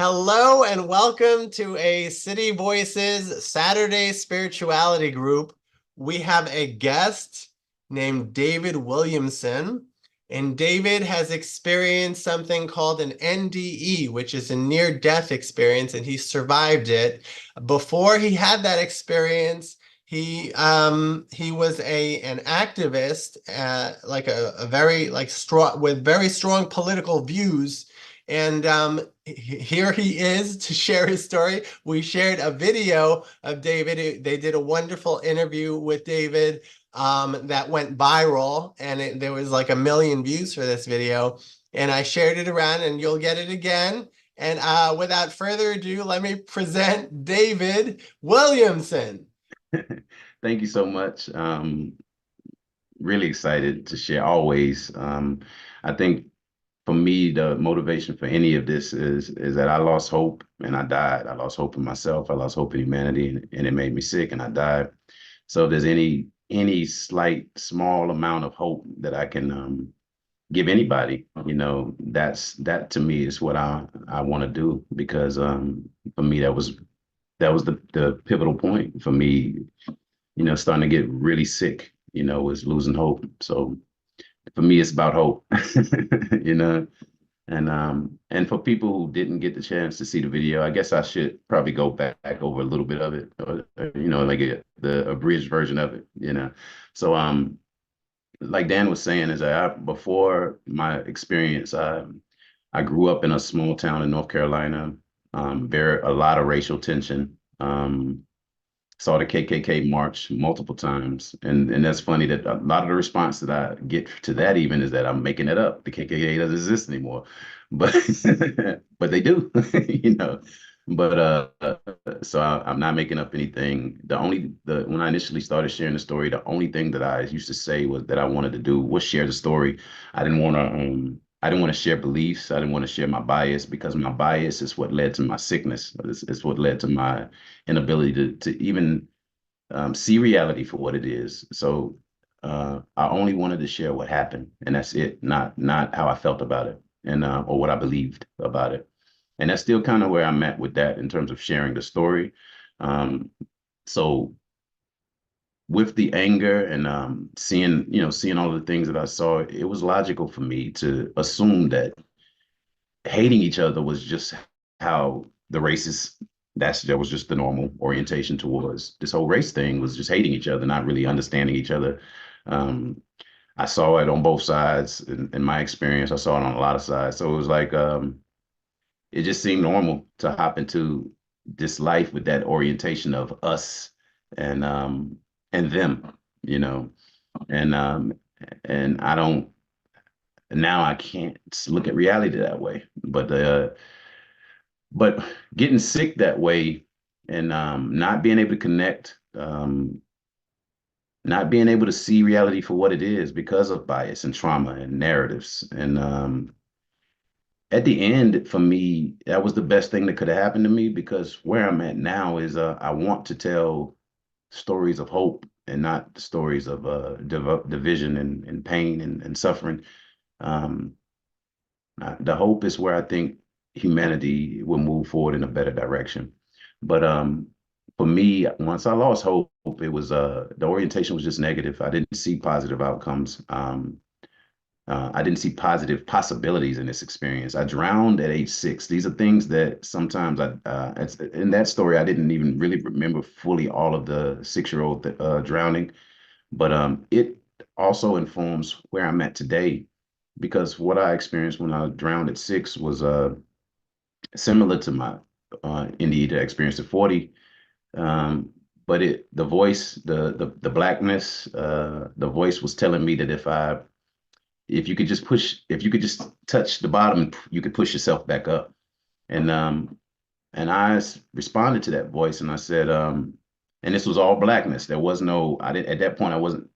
Hello and welcome to a City Voices Saturday spirituality group. We have a guest named David Williamson, and David has experienced something called an NDE, which is a near-death experience, and he survived it. Before he had that experience, he was an activist, like a very like strong with very strong political views. And here he is to share his story. We shared a video of David. They did a wonderful interview with David that went viral, and there was like 1 million views for this video. And I shared it around, and you'll get it again. And without further ado, let me present David Williamson. Thank you so much. Really excited to share always. I think for me, the motivation for any of this is that I lost hope and I died. I lost hope in myself. I lost hope in humanity, and it made me sick, and I died. So if there's any slight small amount of hope that I can give anybody, that to me is what I want to do, because for me that was the pivotal point for me, starting to get really sick, was losing hope. So for me, it's about hope, you know. And for people who didn't get the chance to see the video, I guess I should probably go back over a little bit of it, or like the abridged version of it. So like Dan was saying, is that before my experience, I grew up in a small town in North Carolina. Very a lot of racial tension. Saw the KKK march multiple times, and that's funny that a lot of the response that I get to that even is that I'm making it up. The KKK doesn't exist anymore, but but they do, you know. But so I'm not making up anything. The when I initially started sharing the story, the only thing that I used to say was that I wanted to do was share the story. I didn't want to share beliefs. I didn't want to share my bias, because my bias is what led to my sickness. It's what led to my inability to even see reality for what it is. So I only wanted to share what happened, and that's it. Not how I felt about it, and or what I believed about it. And that's still kind of where I'm at with that in terms of sharing the story. Um, so with the anger and seeing all the things that I saw, it was logical for me to assume that hating each other was just how the races that was just the normal orientation towards this whole race thing, was just hating each other, not really understanding each other. um I saw it on both sides in my experience. I saw it on a lot of sides, so it was like it just seemed normal to hop into this life with that orientation of us and and them, you know. And um and I don't now I can't look at reality that way. But getting sick that way, and not being able to connect, not being able to see reality for what it is because of bias and trauma and narratives. And at the end, for me, that was the best thing that could have happened to me, because where I'm at now is I want to tell stories of hope and not stories of division and pain and suffering. Um, the hope is where I think humanity will move forward in a better direction. But for me, once I lost hope, it was the orientation was just negative. I didn't see positive outcomes. I didn't see positive possibilities in this experience. I drowned at age 6. These are things that sometimes in that story, I didn't even really remember fully all of the 6-year-old drowning, but it also informs where I'm at today, because what I experienced when I drowned at 6 was similar to my NDE experience at 40. Um, but the voice, the blackness, the voice was telling me that if you could just touch the bottom, you could push yourself back up. And responded to that voice, and I said, and this was all blackness. There was no, I didn't, at that point, I wasn't,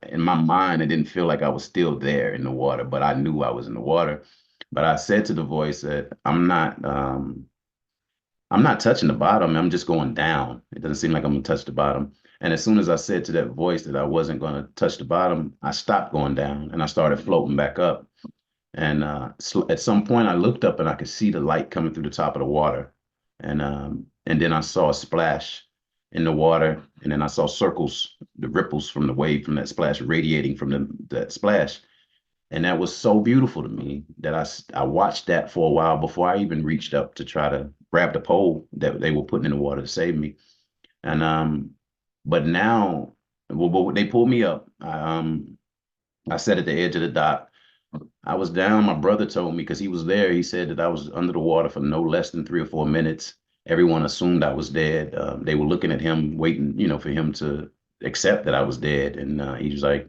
in my mind, I didn't feel like I was still there in the water, but I knew I was in the water. But I said to the voice that I'm not touching the bottom. I'm just going down. It doesn't seem like I'm gonna touch the bottom. And as soon as I said to that voice that I wasn't gonna touch the bottom, I stopped going down and I started floating back up. And at some point, I looked up and I could see the light coming through the top of the water, and then I saw a splash in the water, and then I saw circles, the ripples from the wave from that splash radiating from that splash. And that was so beautiful to me that I watched that for a while before I even reached up to try to grab the pole that they were putting in the water to save me. And but now, well, they pulled me up. I sat at the edge of the dock. I was down. My brother told me because he was there. He said that I was under the water for no less than 3 or 4 minutes. Everyone assumed I was dead. They were looking at him, waiting, for him to accept that I was dead. And he was like,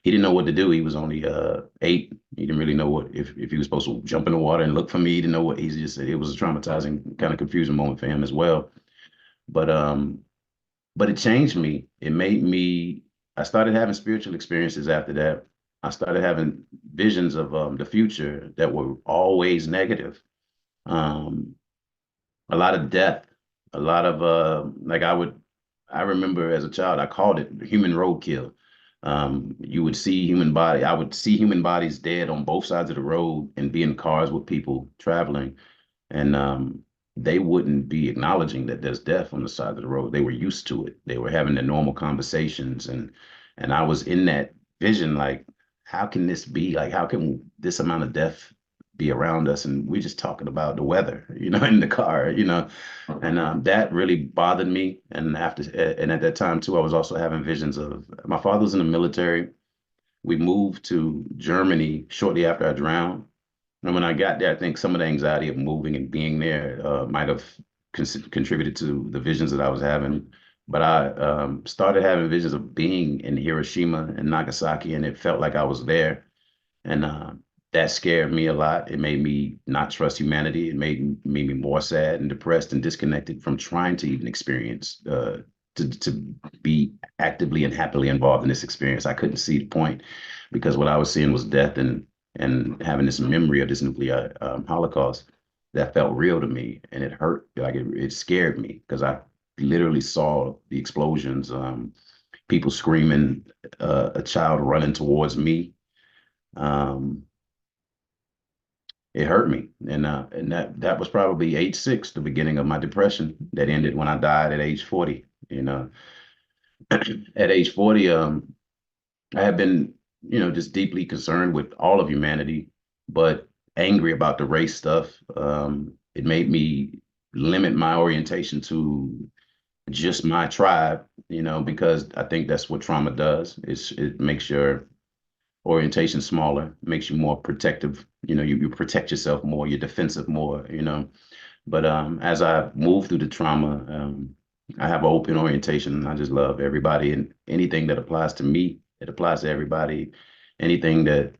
he didn't know what to do. He was only 8. He didn't really know what if he was supposed to jump in the water and look for me. He didn't know what. He just said it was a traumatizing, kind of confusing moment for him as well. But um, but it changed me. It made me. I started having spiritual experiences after that. I started having visions of the future that were always negative. Um, a lot of death, a lot of like I remember as a child, I called it human roadkill. You would see I would see human bodies dead on both sides of the road and be in cars with people traveling, and they wouldn't be acknowledging that there's death on the side of the road. They were used to it. They were having their normal conversations, and I was in that vision, like, how can this be? Like, how can this amount of death be around us? And we're just talking about the weather, in the car, and that really bothered me. And at that time too, I was also having visions of my father was in the military. We moved to Germany shortly after I drowned. And when I got there, I think some of the anxiety of moving and being there might have contributed to the visions that I was having. But I started having visions of being in Hiroshima and Nagasaki, and it felt like I was there. And that scared me a lot. It made me not trust humanity. It made me more sad and depressed and disconnected from trying to even experience, to be actively and happily involved in this experience. I couldn't see the point because what I was seeing was death and having this memory of this nuclear holocaust that felt real to me, and it hurt. Like it scared me because I literally saw the explosions, people screaming, a child running towards me. Um, it hurt me, and that was probably age 6, the beginning of my depression that ended when I died at age 40. At age 40, I have been, just deeply concerned with all of humanity, but angry about the race stuff. It made me limit my orientation to just my tribe, because I think that's what trauma does. It makes your orientation smaller, makes you more protective. You protect yourself more, you're defensive more. But as I move through the trauma, I have an open orientation, and I just love everybody, and anything that applies to me, it applies to everybody. Anything that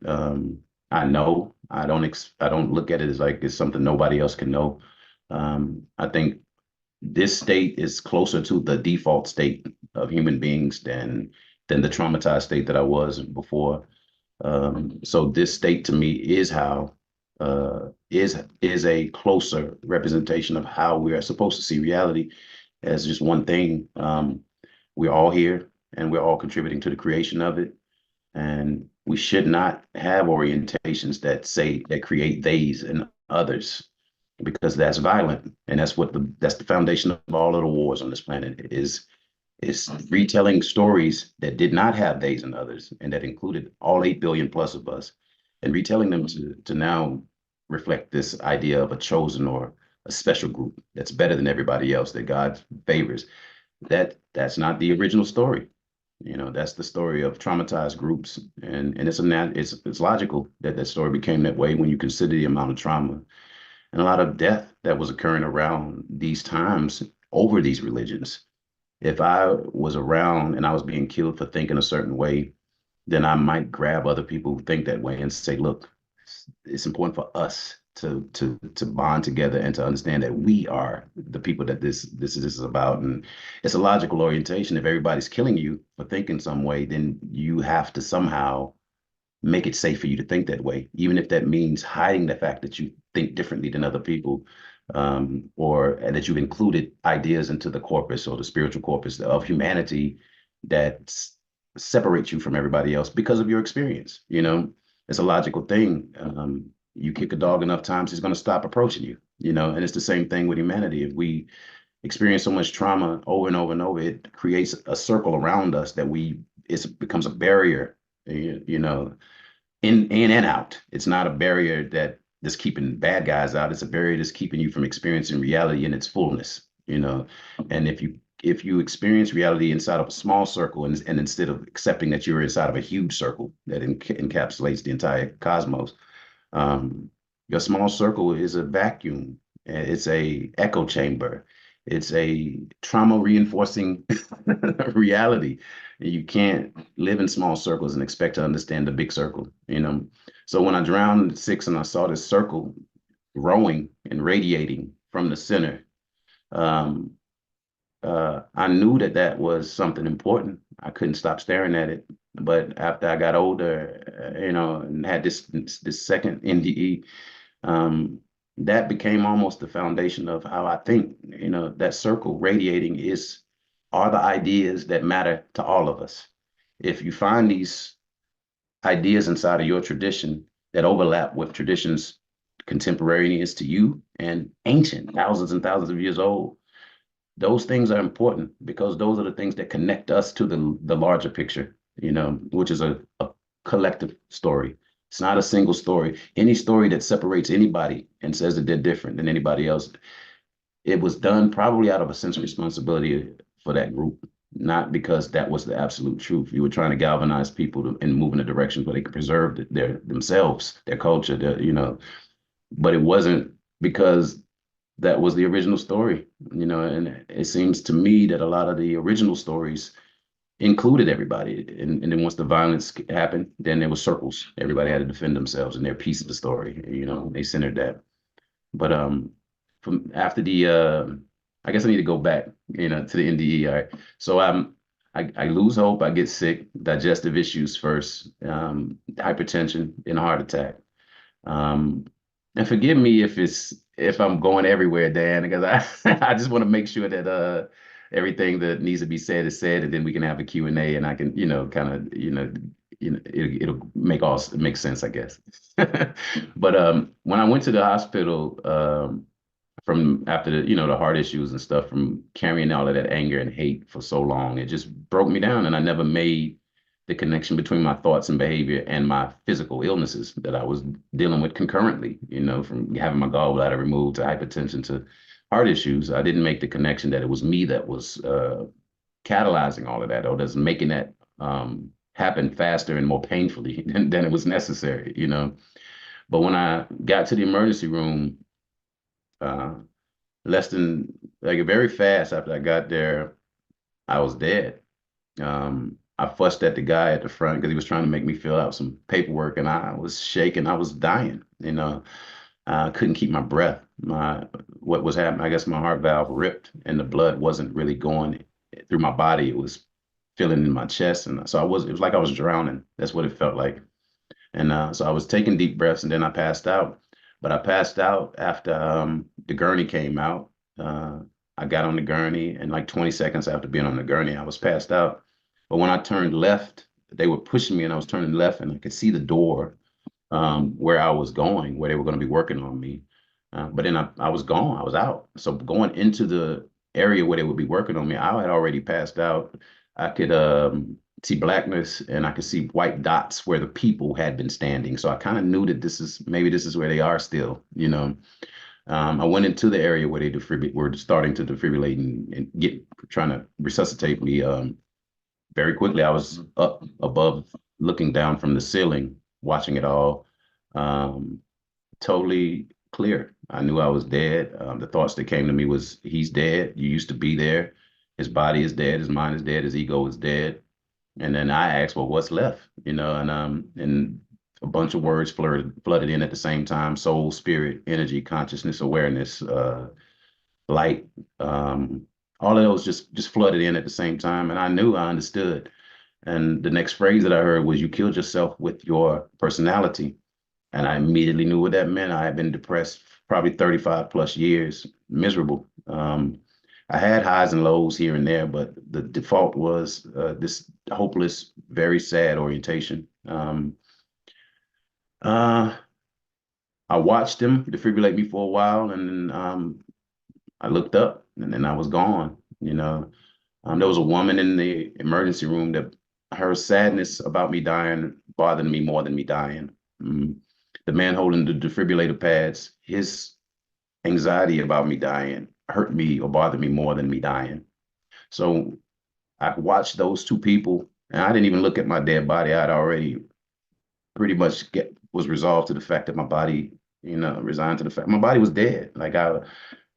I know, I don't look at it as like it's something nobody else can know. I think this state is closer to the default state of human beings than the traumatized state that I was before. So this state to me is how is a closer representation of how we are supposed to see reality as just one thing. We're all here and we're all contributing to the creation of it. And we should not have orientations that create theys and others, because that's violent. And that's the foundation of all of the wars on this planet is retelling stories that did not have theys and others, and that included all 8 billion plus of us, and retelling them to now reflect this idea of a chosen or a special group that's better than everybody else that God favors. That's not the original story. That's the story of traumatized groups, and it's logical that that story became that way when you consider the amount of trauma and a lot of death that was occurring around these times over these religions. If I was around and I was being killed for thinking a certain way, then I might grab other people who think that way and say, look, it's important for us to bond together and to understand that we are the people that this is about. And it's a logical orientation. If everybody's killing you for thinking some way, then you have to somehow make it safe for you to think that way, even if that means hiding the fact that you think differently than other people, or and that you've included ideas into the corpus or the spiritual corpus of humanity that separates you from everybody else because of your experience. it's a logical thing. You kick a dog enough times, he's going to stop approaching you, you know, and it's the same thing with humanity. If we experience so much trauma over and over and over, it creates a circle around us that it becomes a barrier, you know, in and out. It's not a barrier that's keeping bad guys out. It's a barrier that's keeping you from experiencing reality in its fullness, you know. And if you experience reality inside of a small circle, and instead of accepting that you're inside of a huge circle that encapsulates the entire cosmos, um, your small circle is a vacuum. It's a echo chamber. It's a trauma reinforcing reality. You can't live in small circles and expect to understand the big circle, you know. So when I drowned at 6 and I saw this circle growing and radiating from the center, um, I knew that that was something important. I couldn't stop staring at it. But after I got older, you know, and had this second NDE, um, that became almost the foundation of how I think. You know, that circle radiating are the ideas that matter to all of us. If you find these ideas inside of your tradition that overlap with traditions contemporaneous to you and ancient, thousands and thousands of years old, those things are important because those are the things that connect us to the larger picture, you know, which is a collective story. It's not a single story. Any story that separates anybody and says that they're different than anybody else, it was done probably out of a sense of responsibility for that group, not because that was the absolute truth. You were trying to galvanize people and move in a direction where they could preserve themselves, their culture, you know, but it wasn't because that was the original story, you know, and it seems to me that a lot of the original stories included everybody. And then once the violence happened, then there was circles. Everybody had to defend themselves and their piece of the story, you know, they centered that. But from after I guess I need to go back, you know, to the NDE. All right. So I lose hope, I get sick, digestive issues first, hypertension and a heart attack. Um, and forgive me if I'm going everywhere, Dan, because I I just want to make sure that everything that needs to be said is said, and then we can have a Q&A, and I can, you know, kind of, it'll make sense, I guess. But when I went to the hospital, from after the heart issues and stuff, from carrying all of that anger and hate for so long, it just broke me down, and I never made the connection between my thoughts and behavior and my physical illnesses that I was dealing with concurrently, you know, from having my gallbladder removed to hypertension to heart issues. I didn't make the connection that it was me that was catalyzing all of that, or that's making that happen faster and more painfully than it was necessary, you know. But when I got to the emergency room, uh, less than like very fast after I got there, I was dead. I fussed at the guy at the front because he was trying to make me fill out some paperwork, and I was shaking. I was dying. You know, I couldn't keep my breath. What was happening? I guess my heart valve ripped, and the blood wasn't really going through my body. It was filling in my chest, and so it was like I was drowning. That's what it felt like. And so I was taking deep breaths, and then I passed out. But I passed out after the gurney came out. I got on the gurney, and like 20 seconds after being on the gurney, I was passed out. But when I turned left, they were pushing me, and I was turning left, and I could see the door where I was going, where they were going to be working on me. But then I was gone. I was out. So going into the area where they would be working on me, I had already passed out. I could see blackness, and I could see white dots where the people had been standing. So I kind of knew that maybe this is where they are still, you know. I went into the area where they were starting to defibrillate and trying to resuscitate me. Very quickly, I was up above, looking down from the ceiling, watching it all. Um, Totally clear. I knew I was dead. The thoughts that came to me was, he's dead. You used to be there. His body is dead. His mind is dead. His ego is dead. And then I asked, well, what's left? You know, and a bunch of words flooded in at the same time: soul, spirit, energy, consciousness, awareness, light. All of those just flooded in at the same time, and I knew I understood. And the next phrase that I heard was, "You killed yourself with your personality." And I immediately knew what that meant. I had been depressed probably 35 plus years, miserable. I had highs and lows here and there, but the default was this hopeless, very sad orientation. Uh, I watched him defibrillate me for a while, and then I looked up, and then I was gone. There was a woman in the emergency room that her sadness about me dying bothered me more than me dying. Mm. The man holding the defibrillator pads, his anxiety about me dying hurt me or bothered me more than me dying. So I watched those two people, and I didn't even look at my dead body. I'd already pretty much was resolved to the fact that my body, resigned to the fact my body was dead. Like I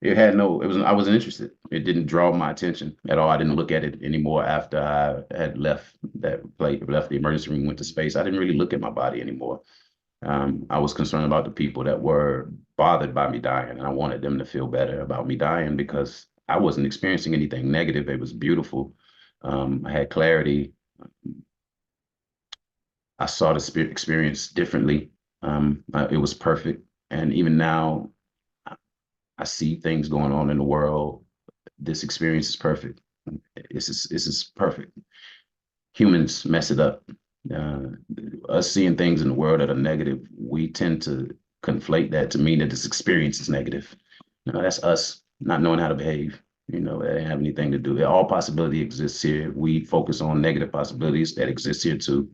wasn't interested. It didn't draw my attention at all. I didn't look at it anymore after I had left left the emergency room, went to space. I didn't really look at my body anymore. I was concerned about the people that were bothered by me dying, and I wanted them to feel better about me dying because I wasn't experiencing anything negative. It was beautiful. I had clarity. I saw the experience differently. It was perfect. And even now, I see things going on in the world. This experience is perfect. This is perfect. Humans mess it up. Uh, Us seeing things in the world that are negative, we tend to conflate that to mean that this experience is negative. That's us not knowing how to behave. That didn't have anything to do. All possibility exists here. We focus on negative possibilities that exist here too.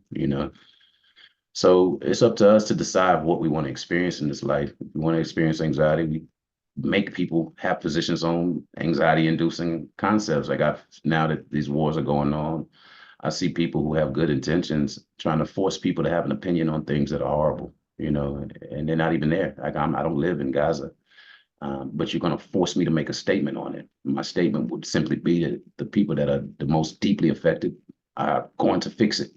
So it's up to us to decide what we want to experience in this life. If we want to experience anxiety, we make people have positions on anxiety-inducing concepts. Now that these wars are going on, I see people who have good intentions trying to force people to have an opinion on things that are horrible, and they're not even there. I don't live in Gaza, but you're going to force me to make a statement on it. My statement would simply be that the people that are the most deeply affected are going to fix it.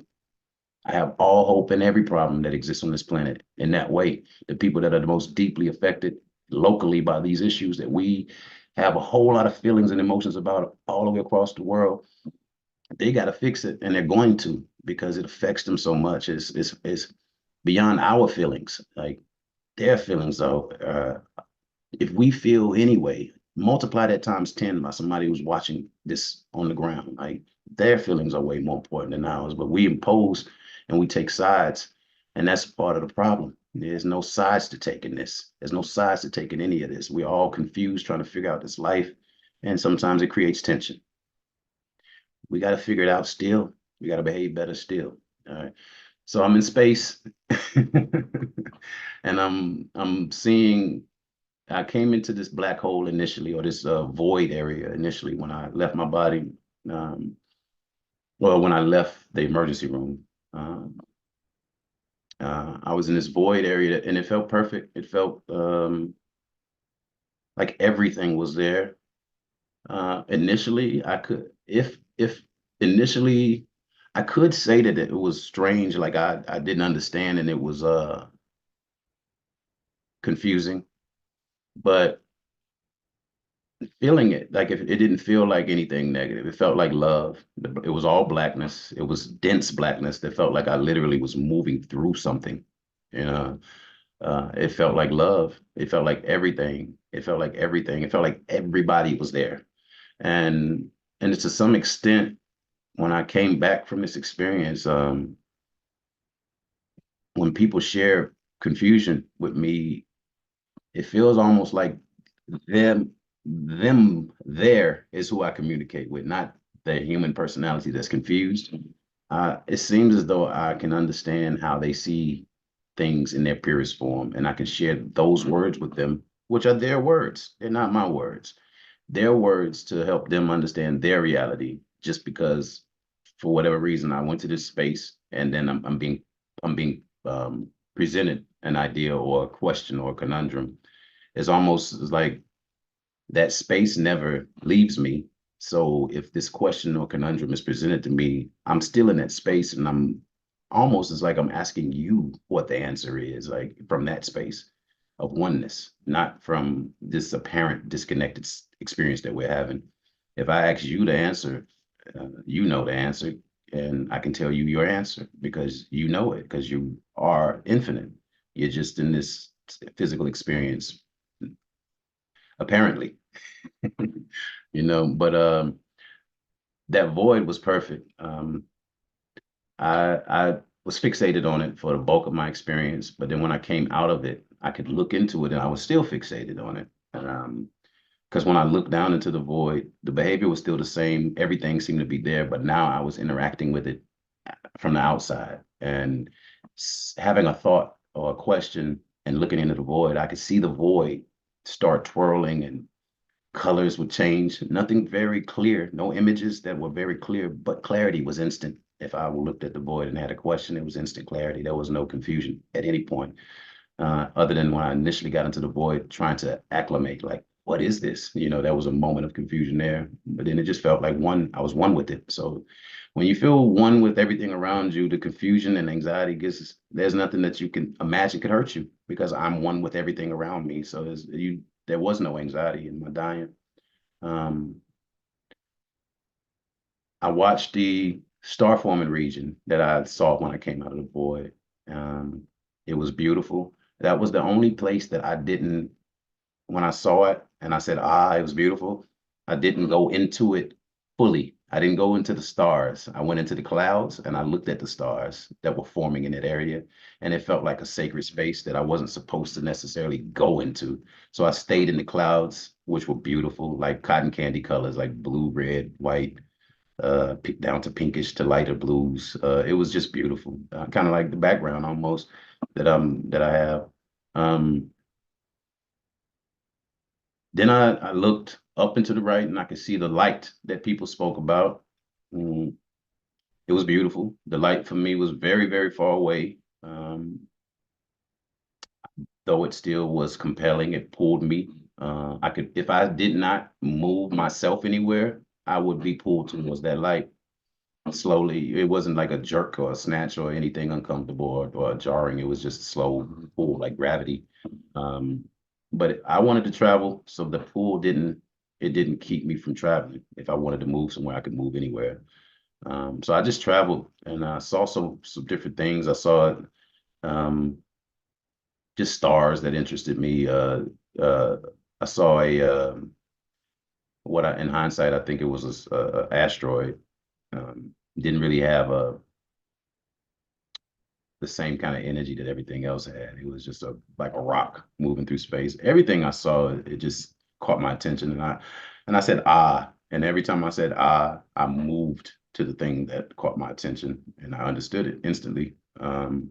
I have all hope in every problem that exists on this planet. In that way, the people that are the most deeply affected locally by these issues that we have a whole lot of feelings and emotions about all the way across the world, they got to fix it, and they're going to because it affects them so much. It's beyond our feelings. Like their feelings, though. If we feel anyway, multiply that times 10 by somebody who's watching this on the ground. Like their feelings are way more important than ours, but we impose and we take sides. And that's part of the problem. There's no sides to take in this. There's no sides to take in any of this. We're all confused trying to figure out this life. And sometimes it creates tension. We got to figure it out still. We got to behave better still. All right. So I'm in space and I'm seeing I came into this black hole initially, or this void area initially when I left my body. Um, well, when I left the emergency room, I was in this void area, and it felt perfect. It felt like everything was there. Initially, if initially, I could say that it was strange, like I didn't understand, and it was confusing, but feeling it like if it didn't feel like anything negative, it felt like love. It was all blackness. It was dense blackness that felt like I literally was moving through something. you know it felt like love. It felt like everything. It felt like everything. It felt like everybody was there. And and to some extent, when I came back from this experience, when people share confusion with me, it feels almost like them them there is who I communicate with, not the human personality that's confused. It seems as though I can understand how they see things in their purest form, and I can share those words with them, which are their words. They're not my words. Their words to help them understand their reality. Just because, for whatever reason, I went to this space, and then I'm being presented an idea or a question or a conundrum. It's almost like that space never leaves me. So if this question or conundrum is presented to me, I'm still in that space, and I'm almost, it's like I'm asking you what the answer is, like from that space of oneness, not from this apparent disconnected experience that we're having. If I ask you to answer, you know the answer, and I can tell you your answer because you know it, because you are infinite. You're just in this physical experience, apparently. But that void was perfect. I was fixated on it for the bulk of my experience. But then when I came out of it, I could look into it and I was still fixated on it. Because when I looked down into the void, the behavior was still the same. Everything seemed to be there, but now I was interacting with it from the outside and having a thought or a question and looking into the void. I could see the void start twirling and colors would change. Nothing very clear, no images that were very clear, but clarity was instant. If I looked at the void and had a question, it was instant clarity. There was no confusion at any point, other than when I initially got into the void trying to acclimate, like, what is this? You know, there was a moment of confusion there, but then it just felt like I was one with it. So when you feel one with everything around you, the confusion and anxiety there's nothing that you can imagine could hurt you because I'm one with everything around me. So there was no anxiety in my dying. I watched the star forming region that I saw when I came out of the void. It was beautiful. That was the only place that I didn't, when I saw it and I said, it was beautiful, I didn't go into it fully. I didn't go into the stars. I went into the clouds and I looked at the stars that were forming in that area. And it felt like a sacred space that I wasn't supposed to necessarily go into. So I stayed in the clouds, which were beautiful, like cotton candy colors, like blue, red, white, down to pinkish to lighter blues. It was just beautiful, kind of like the background almost that I have. Um, then I looked up into the right and I could see the light that people spoke about. Mm, it was beautiful. The light for me was very, very far away. Though it still was compelling, it pulled me. I could, if I did not move myself anywhere, I would be pulled towards that light slowly. It wasn't like a jerk or a snatch or anything uncomfortable or jarring. It was just a slow pull, like gravity. Um, but I wanted to travel, so the pull didn't keep me from traveling. If I wanted to move somewhere, I could move anywhere. So I just traveled and I saw some different things. I saw um, just stars that interested me. Uh, I saw what in hindsight, I think it was a asteroid. Didn't really have the same kind of energy that everything else had. It was just like a rock moving through space. Everything I saw, it just caught my attention, and I said and every time I said I moved to the thing that caught my attention, and I understood it instantly. The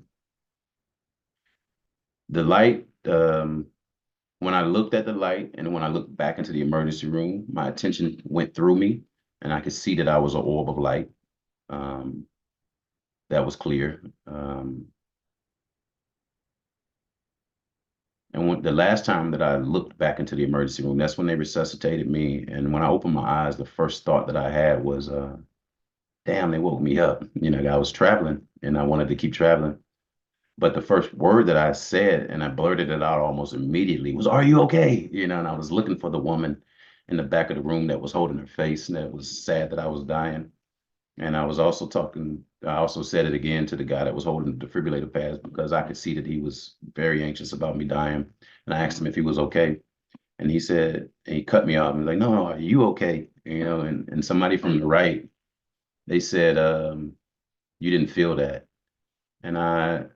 light, when I looked at the light, and when I looked back into the emergency room, my attention went through me, and I could see that I was an orb of light. Um, that was clear. And the last time that I looked back into the emergency room, that's when they resuscitated me. And when I opened my eyes, the first thought that I had was, damn, they woke me up. You know, I was traveling and I wanted to keep traveling. But the first word that I said, and I blurted it out almost immediately, was, "Are you okay?" You know, and I was looking for the woman in the back of the room that was holding her face and that was sad that I was dying. And I also said it again to the guy that was holding the defibrillator pads because I could see that he was very anxious about me dying. And I asked him if he was okay. And he cut me off and was like, "No, are you okay?" You know, and somebody from the right, they said, "You didn't feel that." And I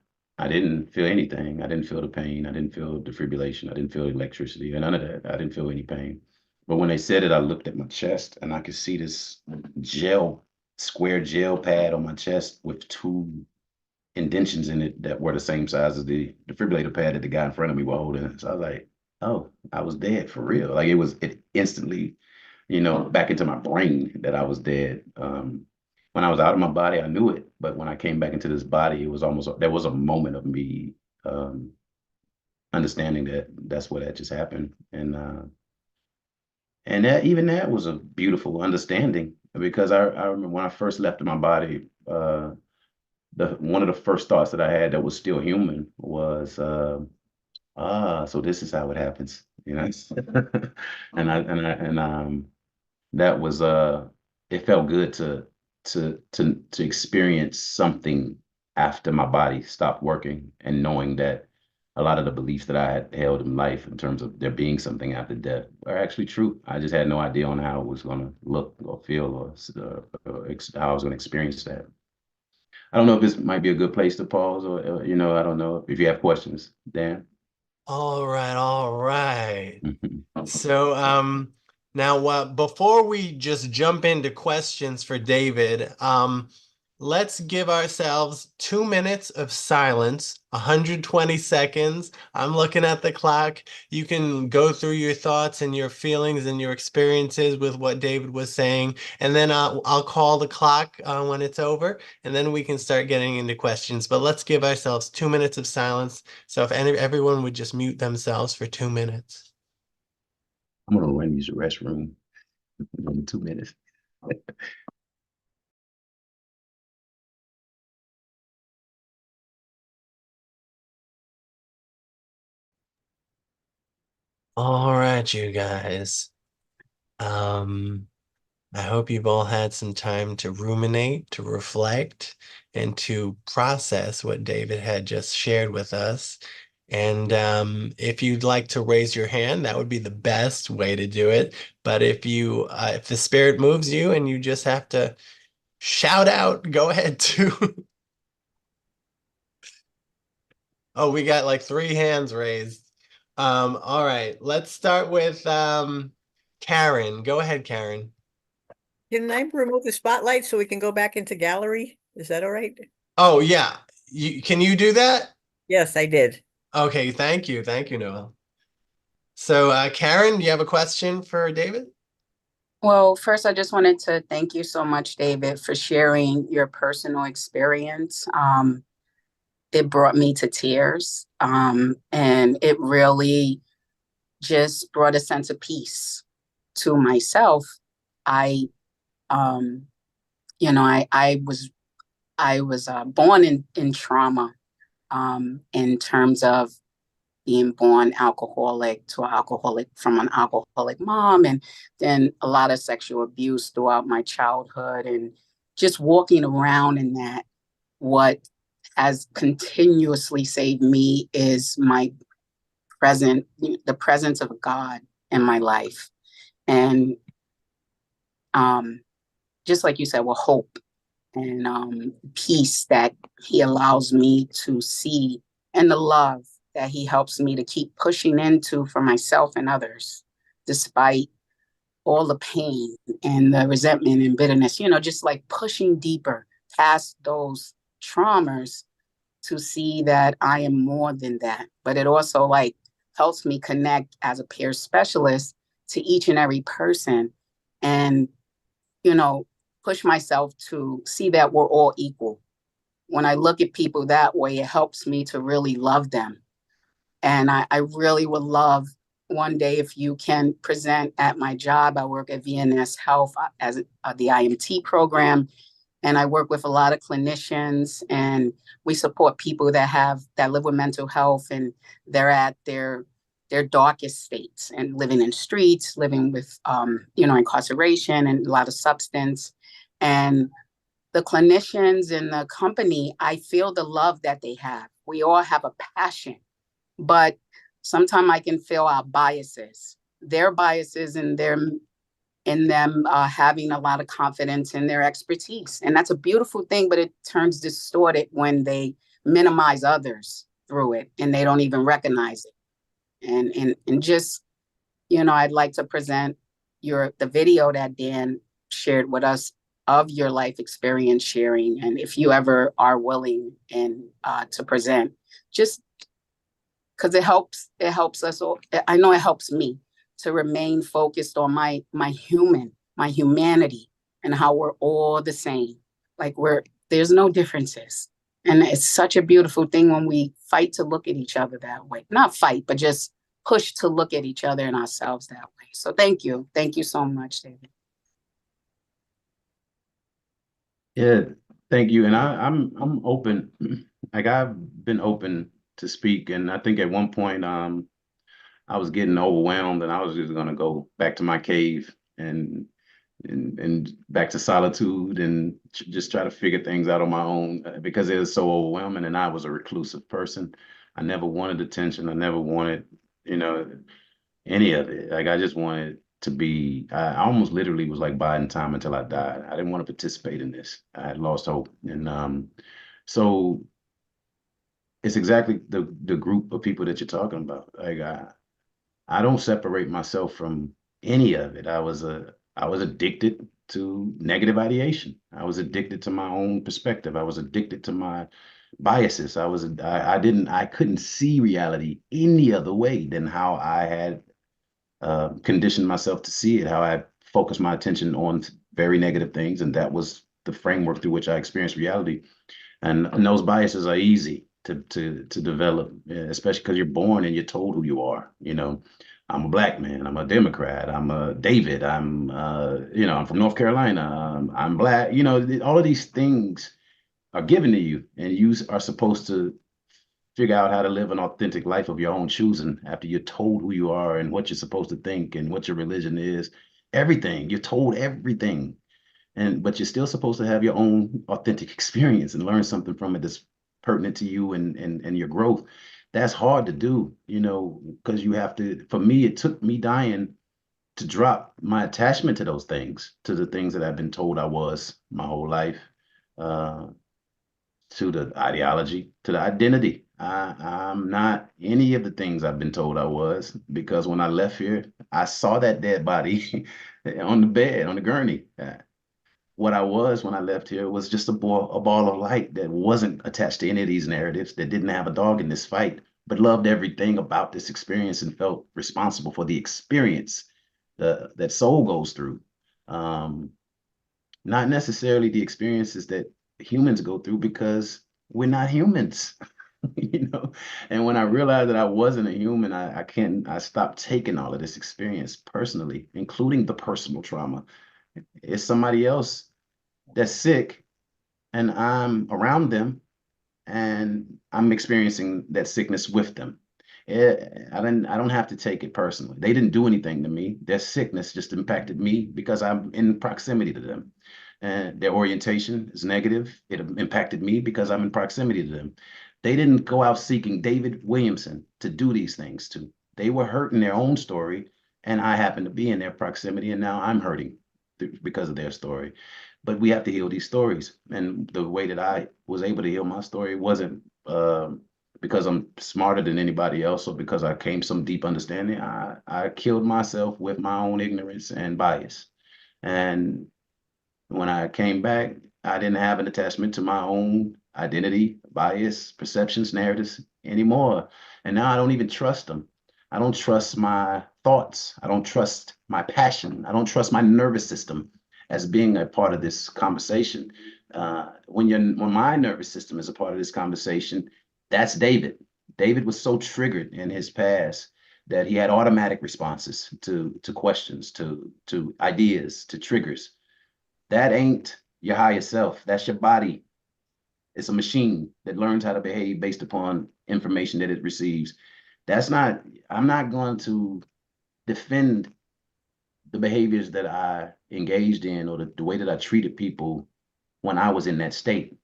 didn't feel anything. I didn't feel the pain. I didn't feel defibrillation. I didn't feel electricity and none of that. I didn't feel any pain. But when they said it, I looked at my chest and I could see this square gel pad on my chest with two indentions in it that were the same size as the defibrillator pad that the guy in front of me was holding. So I was like, oh, I was dead for real. Like it instantly, back into my brain that I was dead. When I was out of my body, I knew it. But when I came back into this body, there was a moment of me understanding that that's what had just happened. And that was a beautiful understanding because I remember when I first left my body, one of the first thoughts that I had that was still human was, so this is how it happens, you know. And that was it felt good to experience something after my body stopped working and knowing that a lot of the beliefs that I had held in life in terms of there being something after death are actually true. I just had no idea on how it was going to look or feel or how I was going to experience that. I don't know if this might be a good place to pause or you know, I don't know if you have questions, Dan. All right, all right. So, now before we just jump into questions for David, let's give ourselves 2 minutes of silence, 120 seconds. I'm looking at the clock. You can go through your thoughts and your feelings and your experiences with what David was saying, and then I'll call the clock when it's over, and then we can start getting into questions. But let's give ourselves 2 minutes of silence. So if everyone would just mute themselves for 2 minutes. I'm gonna run use the restroom in 2 minutes. All right, you guys. Um, I hope you've all had some time to ruminate, to reflect, and to process what David had just shared with us. And if you'd like to raise your hand, that would be the best way to do it. But if the spirit moves you and you just have to shout out, go ahead too. Oh, we got like three hands raised. All right, let's start with Karen. Go ahead, Karen. Can I remove the spotlight so we can go back into gallery? Is that all right? Oh yeah. Can you do that? Yes, I did. Okay, thank you. Thank you, Noel. So Karen, do you have a question for David? Well, first, I just wanted to thank you so much, David, for sharing your personal experience. It brought me to tears, and it really just brought a sense of peace to myself. I, um, I was born in trauma, in terms of being born alcoholic to an alcoholic from an alcoholic mom, and then a lot of sexual abuse throughout my childhood, and just walking around in that. What has continuously saved me is the presence of God in my life. And just like you said, with hope and peace that he allows me to see, and the love that he helps me to keep pushing into for myself and others, despite all the pain and the resentment and bitterness, just like pushing deeper past those traumas to see that I am more than that. But it also like helps me connect as a peer specialist to each and every person, and, you know, push myself to see that we're all equal. When I look at people that way, it helps me to really love them. And I really would love one day if you can present at my job. I work at VNS Health as the IMT program, and I work with a lot of clinicians, and we support people that live with mental health, and they're at their darkest states and living in streets, living with incarceration and a lot of substance. And the clinicians in the company, I feel the love that they have. We all have a passion, but sometimes I can feel our biases, their biases, and in them having a lot of confidence in their expertise. And that's a beautiful thing, but it turns distorted when they minimize others through it and they don't even recognize it. And just, I'd like to present the video that Dan shared with us of your life experience sharing. And if you ever are willing and to present, just because it helps us all. I know it helps me to remain focused on my humanity, and how we're all the same. Like there's no differences. And it's such a beautiful thing when we fight to look at each other that way. Not fight, but just push to look at each other and ourselves that way. So thank you. Thank you so much, David. Yeah, thank you. And I'm open. Like I've been open to speak, and I think at one point I was getting overwhelmed, and I was just gonna go back to my cave and back to solitude and just try to figure things out on my own because it was so overwhelming. And I was a reclusive person. I never wanted attention. I never wanted, you know, any of it. Like I just wanted to be. I almost literally was like biding time until I died. I didn't want to participate in this. I had lost hope, and So it's exactly the group of people that you're talking about. Like I don't separate myself from any of it. I was addicted to negative ideation. I was addicted to my own perspective. I was addicted to my biases. I couldn't see reality any other way than how I had conditioned myself to see it, how I focused my attention on very negative things, and that was the framework through which I experienced reality. And those biases are easy to develop, especially because you're born and you're told who you are. You know, I'm a black man. I'm a Democrat. I'm a David. I'm from North Carolina. I'm black. You know, all of these things are given to you, and you are supposed to figure out how to live an authentic life of your own choosing after you're told who you are and what you're supposed to think and what your religion is. Everything you're told, everything, but you're still supposed to have your own authentic experience and learn something from it that's pertinent to you and your growth. That's hard to do, you know, because you have to. For me, it took me dying to drop my attachment to those things, to the things that I've been told I was my whole life, uh, to the ideology, to the identity. I'm not any of the things I've been told I was, because when I left here, I saw that dead body on the bed, on the gurney. What I was when I left here was just a ball of light that wasn't attached to any of these narratives, that didn't have a dog in this fight, but loved everything about this experience and felt responsible for the experience that soul goes through. Um, Not necessarily the experiences that humans go through, because we're not humans. You know. And when I realized that I wasn't a human, I stopped taking all of this experience personally, including the personal trauma. It's somebody else that's sick, and I'm around them, and I'm experiencing that sickness with them. I don't have to take it personally. They didn't do anything to me. Their sickness just impacted me because I'm in proximity to them. And their orientation is negative. It impacted me because I'm in proximity to them. They didn't go out seeking David Williamson to do these things to. They were hurting their own story, and I happen to be in their proximity, and now I'm hurting because of their story. But we have to heal these stories. And the way that I was able to heal my story wasn't because I'm smarter than anybody else or because I came some deep understanding. I killed myself with my own ignorance and bias. And when I came back, I didn't have an attachment to my own identity, bias, perceptions, narratives anymore. And now I don't even trust them. I don't trust my thoughts. I don't trust my passion. I don't trust my nervous system as being a part of this conversation. When my nervous system is a part of this conversation, that's David. David was so triggered in his past that he had automatic responses to questions, to ideas, to triggers. That ain't your higher self. That's your body. It's a machine that learns how to behave based upon information that it receives. I'm not going to defend the behaviors that I engaged in or the way that I treated people when I was in that state.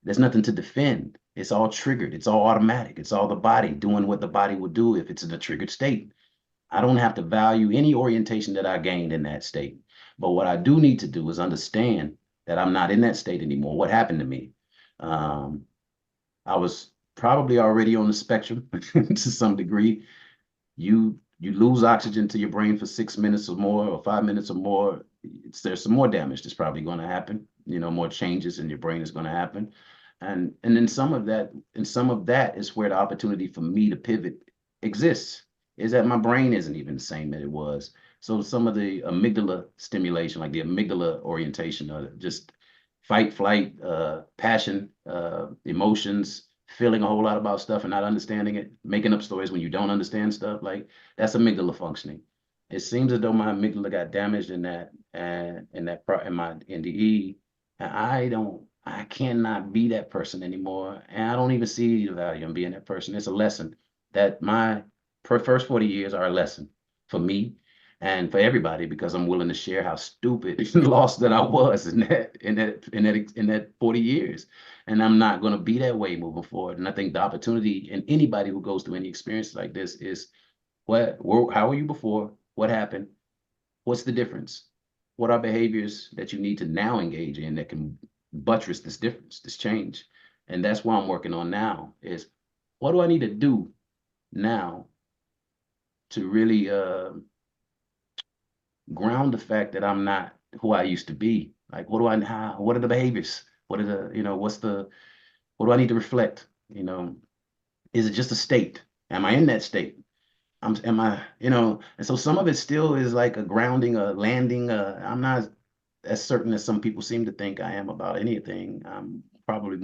There's nothing to defend. It's all triggered. It's all automatic. It's all the body doing what the body would do if it's in a triggered state. I don't have to value any orientation that I gained in that state. But what I do need to do is understand that I'm not in that state anymore. What happened to me? I was probably already on the spectrum to some degree. You lose oxygen to your brain for 6 minutes or more, or 5 minutes or more. There's some more damage that's probably going to happen. You know, more changes in your brain is going to happen. And in some of that is where the opportunity for me to pivot exists, is that my brain isn't even the same that it was. So some of the amygdala stimulation, like the amygdala orientation, just fight, flight, passion, emotions, feeling a whole lot about stuff and not understanding it, making up stories when you don't understand stuff, like that's amygdala functioning. It seems as though my amygdala got damaged in my NDE, and I cannot be that person anymore. And I don't even see the value in being that person. It's a lesson that my first 40 years are a lesson for me and for everybody, because I'm willing to share how stupid and lost that I was in that 40 years. And I'm not going to be that way moving forward. And I think the opportunity, and anybody who goes through any experience like this, is how were you before? What happened? What's the difference? What are behaviors that you need to now engage in that can buttress this difference, this change. And that's what I'm working on now is what do I need to do now to really ground the fact that I'm not who I used to be. Like, what are the behaviors? What are the, what do I need to reflect? Is it just a state? Am I in that state? Am I, and so some of it still is like a grounding, a landing. I'm not as certain as some people seem to think I am about anything. I'm probably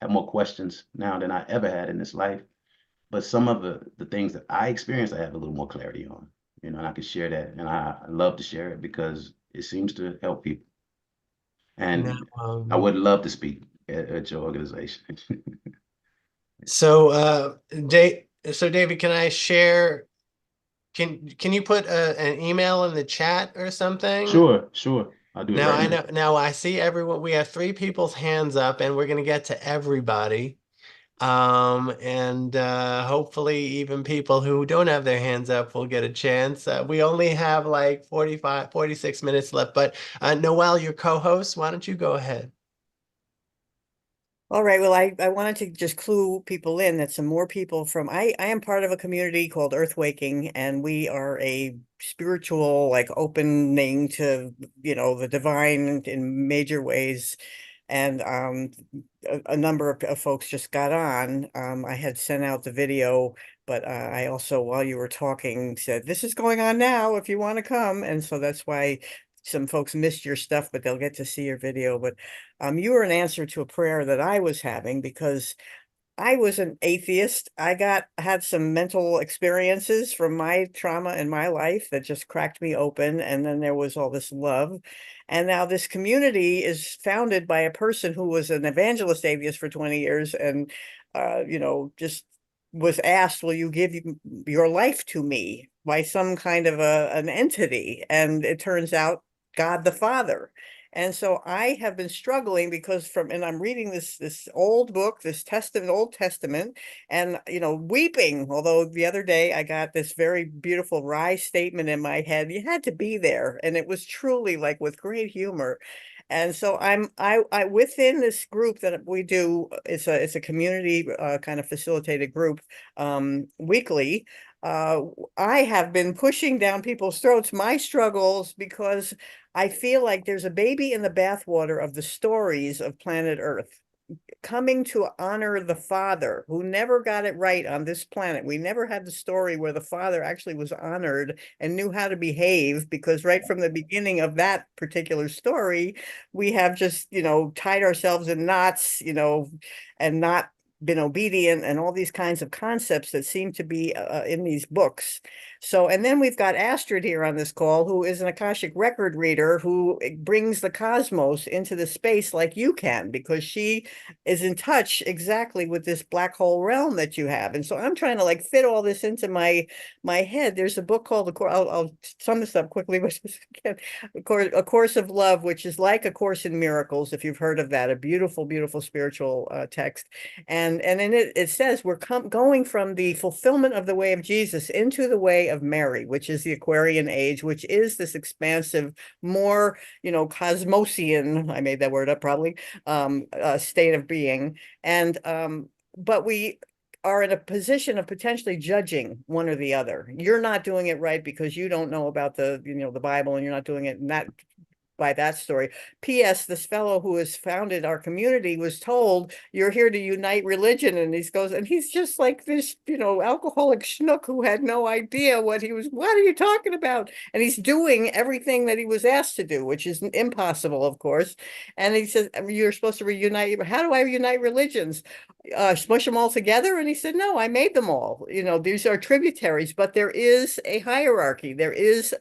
have more questions now than I ever had in this life. But some of the things that I experienced, I have a little more clarity on, and I can share that. And I love to share it because it seems to help people. And I would love to speak at your organization. So, David, can I share? Can you put an email in the chat or something? Sure. I'll do it Now right I now. know. Now I see everyone. We have 3 people's hands up, and we're going to get to everybody. And hopefully even people who don't have their hands up will get a chance. We only have like 46 minutes left, but Noelle, your co-host, why don't you go ahead? All right. Well, I wanted to just clue people in that some more people I am part of a community called Earth Waking, and we are a spiritual, like, opening to, the divine in major ways. And a number of folks just got on. I had sent out the video, but I also, while you were talking, said, this is going on now if you want to come. And so that's why some folks missed your stuff, but they'll get to see your video. But you were an answer to a prayer that I was having, because I was an atheist. I had some mental experiences from my trauma in my life that just cracked me open. And then there was all this love. And now this community is founded by a person who was an evangelist atheist for 20 years and, just was asked, will you give your life to me, by some kind of an entity? And it turns out God the Father. And so I have been struggling because and I'm reading this old book, this Old Testament, and weeping. Although the other day I got this very beautiful wry statement in my head. You had to be there, and it was truly, like, with great humor. And so I within this group that we do, it's a community kind of facilitated group weekly. I have been pushing down people's throats my struggles, because I feel like there's a baby in the bathwater of the stories of planet Earth, coming to honor the father who never got it right on this planet. We never had the story where the father actually was honored and knew how to behave, because right from the beginning of that particular story, we have just, tied ourselves in knots, and not been obedient, and all these kinds of concepts that seem to be in these books. So, and then we've got Astrid here on this call, who is an Akashic record reader, who brings the cosmos into the space like you can, because she is in touch exactly with this black hole realm that you have. And so I'm trying to, like, fit all this into my head. There's a book called I'll sum this up quickly, which is, again, A Course of Love, which is like A Course in Miracles, if you've heard of that, a beautiful, beautiful spiritual text. And in it says we're going from the fulfillment of the way of Jesus into the way of Mary, which is the Aquarian age, which is this expansive, more, cosmosian, I made that word up probably, state of being. And but we are in a position of potentially judging one or the other. You're not doing it right because you don't know about the Bible, and you're not doing it by that story. P.S. This fellow who has founded our community was told, you're here to unite religion. And he's just like this, alcoholic schnook who had no idea what are you talking about? And he's doing everything that he was asked to do, which is impossible, of course. And he says, you're supposed to reunite. How do I unite religions? Smush them all together? And he said, no, I made them all. These are tributaries, but there is a hierarchy. There is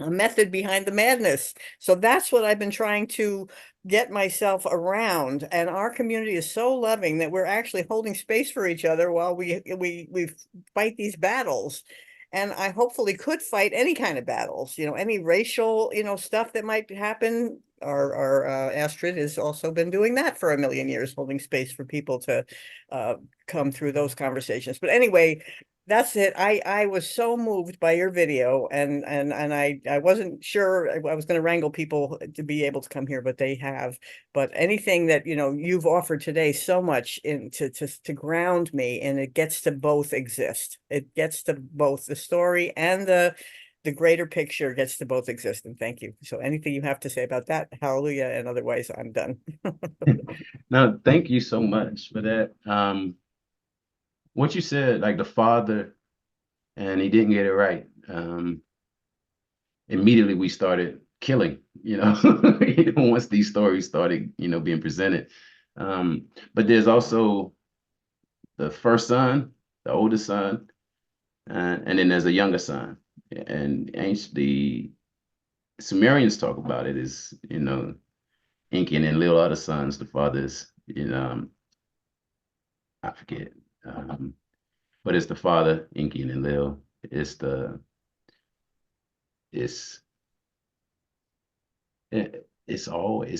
a method behind the madness. So that's what I've been trying to get myself around. And our community is so loving that we're actually holding space for each other while we fight these battles. And I hopefully could fight any kind of battles, any racial, stuff that might happen. Our Astrid has also been doing that for 1,000,000 years, holding space for people to come through those conversations. But anyway, That's it. I was so moved by your video, and I wasn't sure I was going to wrangle people to be able to come here, but they have. But anything that you've offered today so much to ground me, and it gets to both exist. It gets to both the story and the greater picture gets to both exist. And thank you. So anything you have to say about that, hallelujah. And otherwise, I'm done. No, thank you so much for that. What you said, like the father, and he didn't get it right. Immediately we started killing, once these stories started, being presented. But there's also the first son, the oldest son, and then there's a younger son. And the Sumerians talk about it as, Inky and then little other sons, the fathers, I forget. But it's the father, Inky and then Lil. It's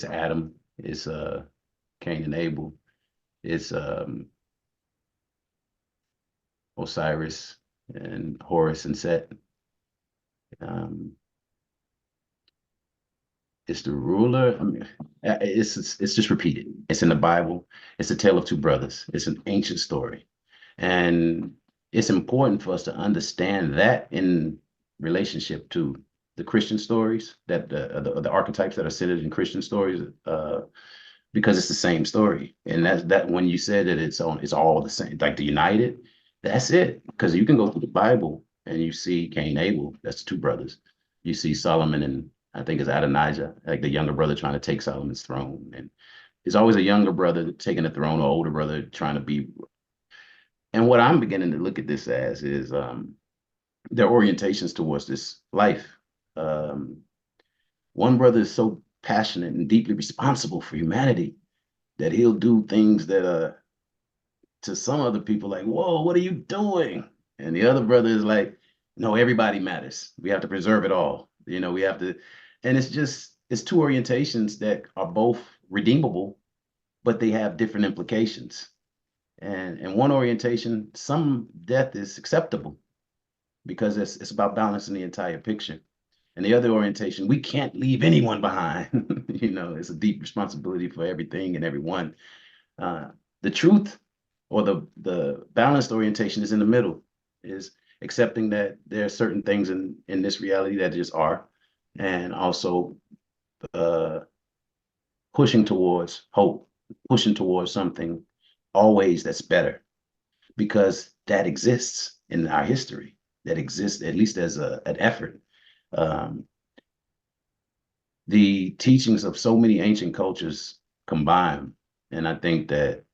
Adam, it's Cain and Abel, it's Osiris and Horus and Set. It's the ruler. I mean, it's just repeated. It's in the Bible. It's a tale of two brothers. It's an ancient story, and it's important for us to understand that in relationship to the Christian stories, that the archetypes that are centered in Christian stories, because it's the same story. And that when you said that it's all the same, like the United, that's it. Because you can go through the Bible and you see Cain and Abel, that's two brothers. You see Solomon and I think it's Adonijah, like the younger brother trying to take Solomon's throne. And there's always a younger brother taking the throne, or older brother trying to be. And what I'm beginning to look at this as is their orientations towards this life. One brother is so passionate and deeply responsible for humanity that he'll do things that to some other people like, whoa, what are you doing? And the other brother is like, no, everybody matters. We have to preserve it all. We have to, and it's two orientations that are both redeemable, but they have different implications. And one orientation, some death is acceptable because it's about balancing the entire picture. And the other orientation, we can't leave anyone behind. It's a deep responsibility for everything and everyone. The truth or the balanced orientation is in the middle, is accepting that there are certain things in this reality that just are, and also pushing towards hope, pushing towards something always that's better, because that exists in our history, that exists at least as an effort. The teachings of so many ancient cultures combine, and I think that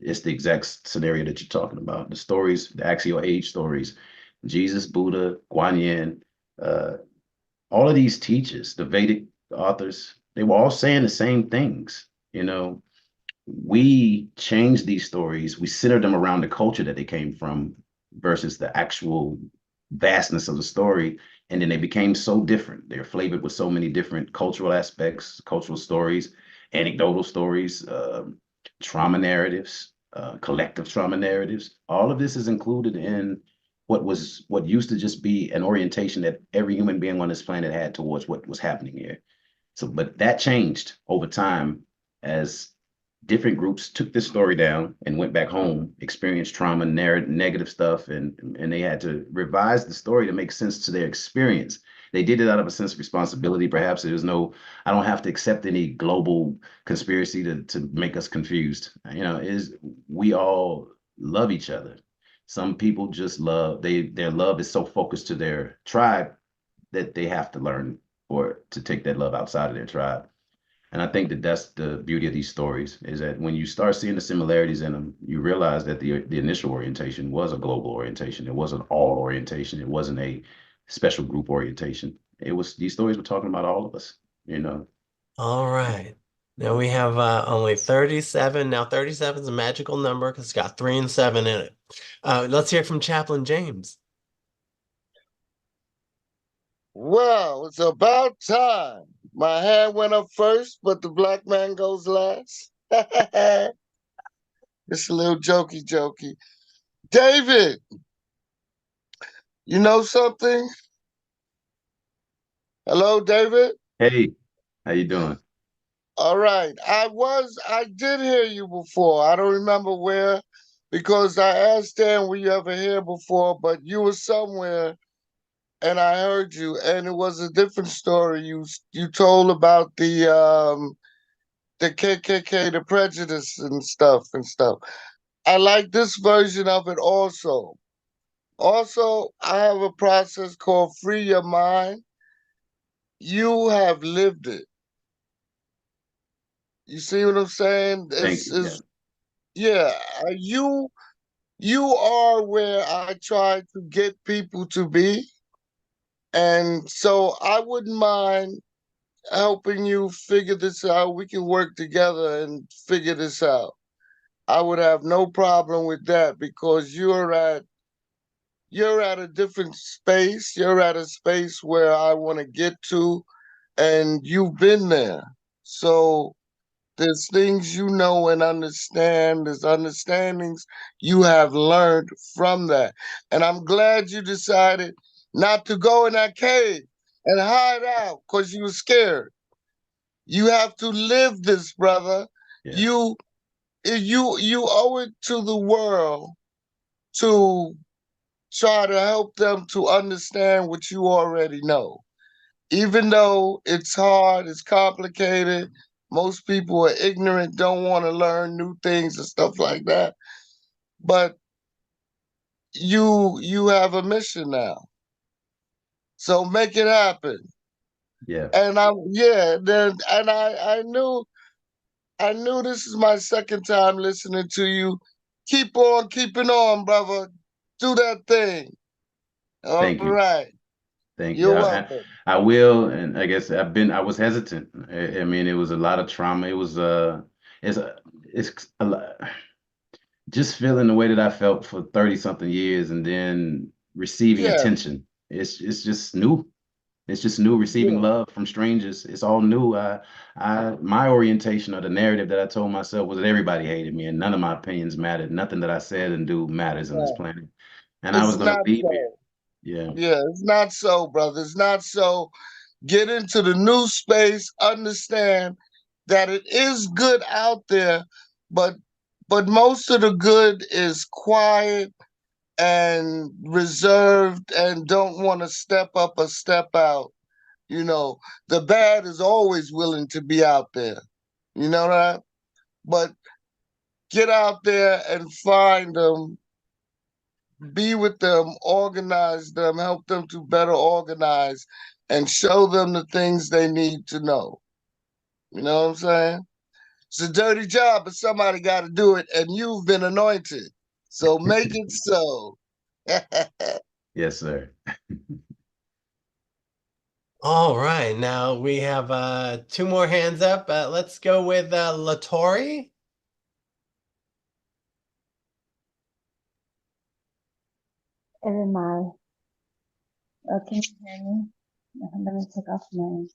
it's the exact scenario that you're talking about. The stories, the axial age stories, Jesus, Buddha, Guan Yin, all of these teachers, the Vedic authors, they were all saying the same things. We changed these stories, we centered them around the culture that they came from versus the actual vastness of the story. And then they became so different. They're flavored with so many different cultural aspects, cultural stories, anecdotal stories, trauma narratives, collective trauma narratives. All of this is included in what used to just be an orientation that every human being on this planet had towards what was happening here. So, but that changed over time as different groups took this story down and went back home, experienced trauma, negative stuff, and they had to revise the story to make sense to their experience. They did it out of a sense of responsibility. Perhaps there's I don't have to accept any global conspiracy to make us confused. We all love each other. Some people just their love is so focused to their tribe that they have to learn or to take that love outside of their tribe. And I think that that's the beauty of these stories, is that when you start seeing the similarities in them, you realize that the initial orientation was a global orientation. It wasn't all orientation. It wasn't a special group orientation. These stories were talking about all of us. All right. Now we have only 37. Now 37 is a magical number because it's got 3 and 7 in it. Let's hear from Chaplain James. Well, it's about time. My hand went up first, but the black man goes last. It's a little jokey. David, You know something? Hello, David? Hey, how you doing? All right. I did hear you before. I don't remember where, because I asked Dan, were you ever here before? But you were somewhere and I heard you, and it was a different story. You told about the KKK, the prejudice and stuff. I like this version of it also. Also, I have a process called Free Your Mind. You have lived it. You see what I'm saying? Thank you. Yeah. Yeah, you are where I try to get people to be. And so I wouldn't mind helping you figure this out. We can work together and figure this out. I would have no problem with that because you're at a different space. You're at a space where I want to get to, and you've been there. So there's things you know and understand. There's understandings you have learned from that. And I'm glad you decided not to go in that cave and hide out because you were scared. You have to live this, brother. Yeah. You owe it to the world to try to help them to understand what you already know. Even though it's hard, it's complicated, most people are ignorant, don't want to learn new things and stuff like that. But you have a mission now. So make it happen. Yeah. And I knew this is my second time listening to you. Keep on keeping on, brother. Do that thing. All Thank you. right. Thank you. You're welcome. I will, and I guess I was hesitant. I mean, it was a lot of trauma. It's a, it's a lot, just feeling the way that I felt for 30 something years and then receiving Yeah, attention. It's just new. It's just new, receiving yeah, love from strangers. It's all new. My orientation or the narrative that I told myself was that everybody hated me and none of my opinions mattered. Nothing that I said and do matters on this yeah. planet. And I was It's going to not leave here. so. Yeah. Yeah, it's not so, brother. It's not so. Get into the new space, understand that it is good out there, but most of the good is quiet and reserved and don't want to step up or step out. You know, the bad is always willing to be out there. You know that? But get out there and find them, be with them, organize them, help them to better organize, and show them the things they need to know. You know what I'm saying? It's a dirty job, but somebody got to do it, and you've been anointed. So make it so. Yes, sir. All right, now we have two more hands up. Let's go with Latori. My, can you hear me? Let me take off my.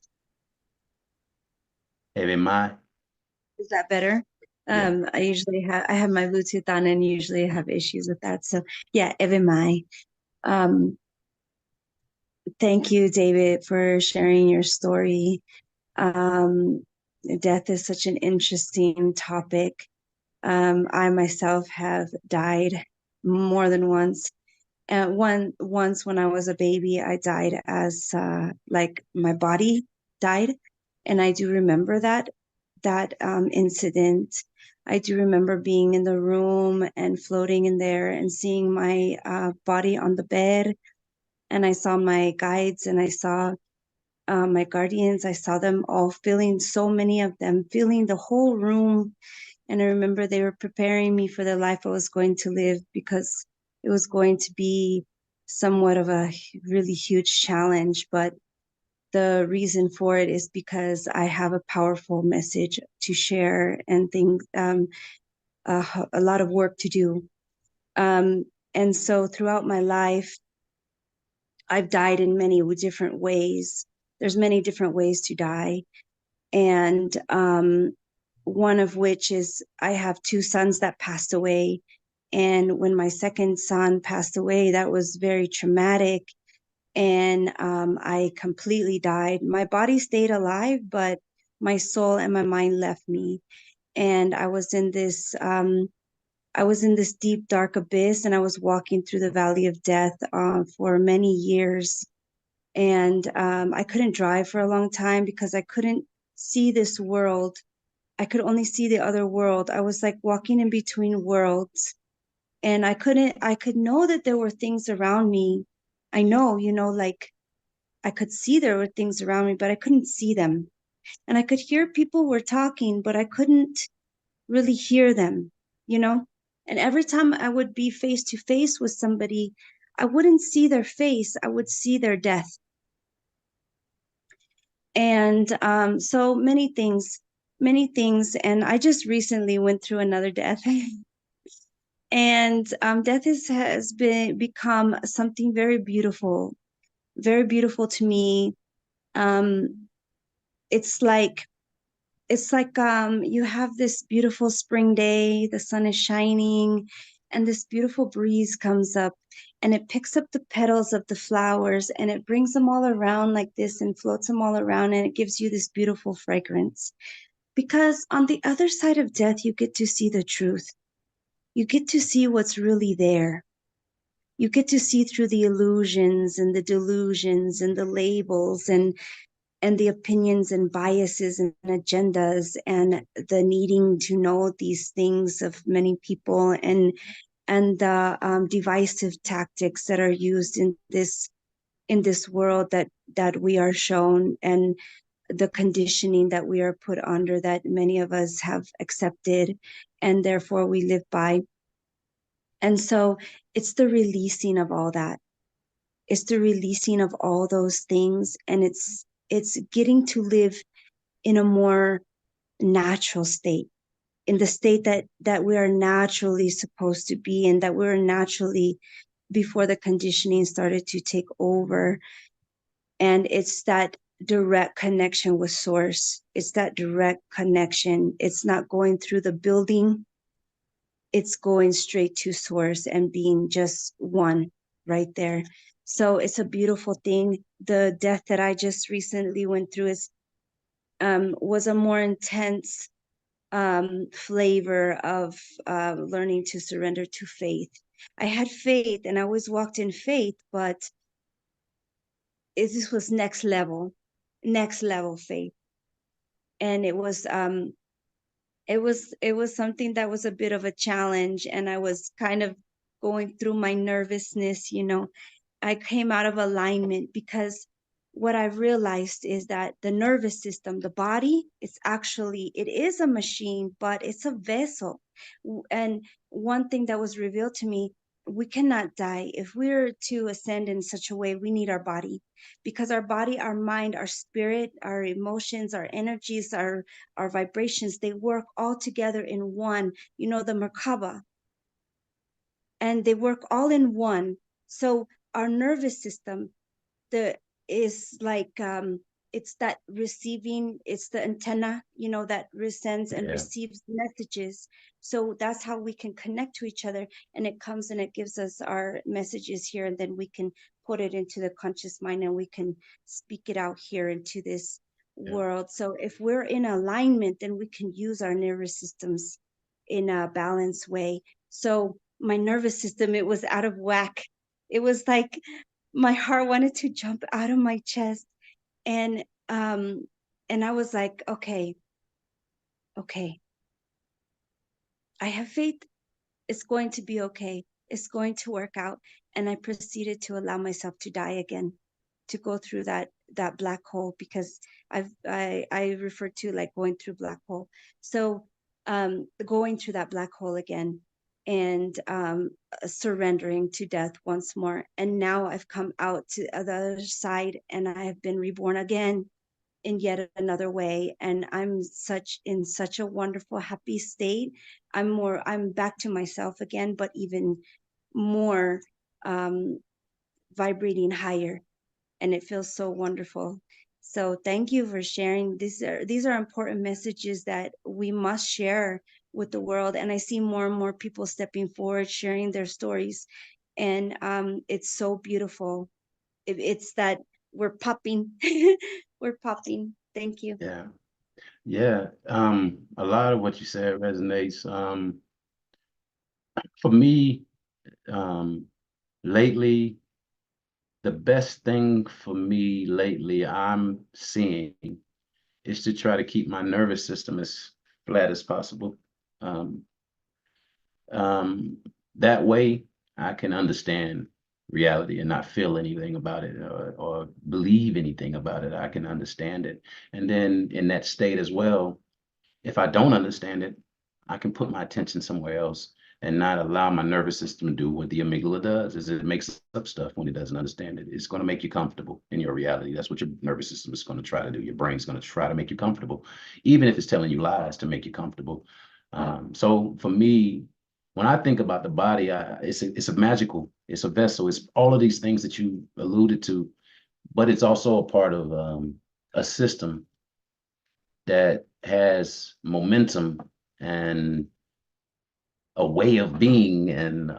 My. Is that better? Yeah. I have my Bluetooth on and usually have issues with that. So yeah, my. Thank you, David, for sharing your story. Death is such an interesting topic. I myself have died more than once. And once when I was a baby, I died as like my body died, and I do remember that incident. I do remember being in the room and floating in there and seeing my body on the bed, and I saw my guides and I saw my guardians. I saw them all, feeling so many of them, feeling the whole room. And I remember they were preparing me for the life I was going to live, because it was going to be somewhat of a really huge challenge. But the reason for it is because I have a powerful message to share and things, a lot of work to do. And so throughout my life, I've died in many different ways. There's many different ways to die. And one of which is I have two sons that passed away And when my second son passed away, that was very traumatic. And I completely died. My body stayed alive, but my soul and my mind left me. And I was in this deep, dark abyss, and I was walking through the valley of death for many years. And I couldn't drive for a long time because I couldn't see this world. I could only see the other world. I was like walking in between worlds, and I could know that there were things around me. I know, like I could see there were things around me, but I couldn't see them. And I could hear people were talking, but I couldn't really hear them, you know? And every time I would be face to face with somebody, I wouldn't see their face, I would see their death. And so many things. And I just recently went through another death. And death has become something very beautiful to me. It's like you have this beautiful spring day, the sun is shining, and this beautiful breeze comes up, and it picks up the petals of the flowers, and it brings them all around like this and floats them all around, and it gives you this beautiful fragrance. Because on the other side of death, you get to see the truth. You get to see what's really there. You get to see through the illusions and the delusions and the labels and the opinions and biases and agendas and the needing to know these things of many people and the divisive tactics that are used in this world that we are shown, and the conditioning that we are put under that many of us have accepted and therefore we live by. And so it's the releasing of all that. It's the releasing of all those things, and it's getting to live in a more natural state, in the state that we are naturally supposed to be in, that we're naturally before the conditioning started to take over. And it's that direct connection with source. It's that direct connection. It's not going through the building. It's going straight to source and being just one right there. So it's a beautiful thing. The death that I just recently went through was a more intense flavor of learning to surrender to faith. I had faith and I always walked in faith, but this was next level faith. And it was something that was a bit of a challenge, and I was kind of going through my nervousness. I came out of alignment because what I realized is that the nervous system, the body, it is a machine, but it's a vessel. And one thing that was revealed to me, we cannot die. If we're to ascend in such a way, we need our body, because our body, our mind, our spirit, our emotions, our energies, our vibrations, they work all together in one, the Merkaba, and they work all in one. So our nervous system, is like it's that receiving, it's the antenna, that sends and receives messages. So that's how we can connect to each other, and it comes and it gives us our messages here, and then we can put it into the conscious mind and we can speak it out here into this world. So if we're in alignment, then we can use our nervous systems in a balanced way. So my nervous system, it was out of whack. It was like my heart wanted to jump out of my chest, and I was like, okay, I have faith. It's going to be okay. It's going to work out. And I proceeded to allow myself to die again, to go through that black hole, because I refer to like going through black hole. So going through that black hole again, and surrendering to death once more. And now I've come out to the other side, and I have been reborn again in yet another way. And I'm in such a wonderful, happy state. I'm back to myself again, but even more vibrating higher. And it feels so wonderful. So thank you for sharing. These are important messages that we must share with the world. And I see more and more people stepping forward, sharing their stories. And it's so beautiful. It's that we're popping. We're popping. Thank you. Yeah. Yeah. A lot of what you said resonates. For me, lately, the best thing for me lately I'm seeing is to try to keep my nervous system as flat as possible. Um, that way I can understand reality and not feel anything about it, or believe anything about it. I can understand it. And then in that state as well, if I don't understand it, I can put my attention somewhere else and not allow my nervous system to do what the amygdala does, is it makes up stuff when it doesn't understand it. It's going to make you comfortable in your reality. That's what your nervous system is going to try to do. Your brain's going to try to make you comfortable, even if it's telling you lies to make you comfortable. So for me, when I think about the body, it's a magical, it's a vessel. It's all of these things that you alluded to, but it's also a part of a system that has momentum and a way of being and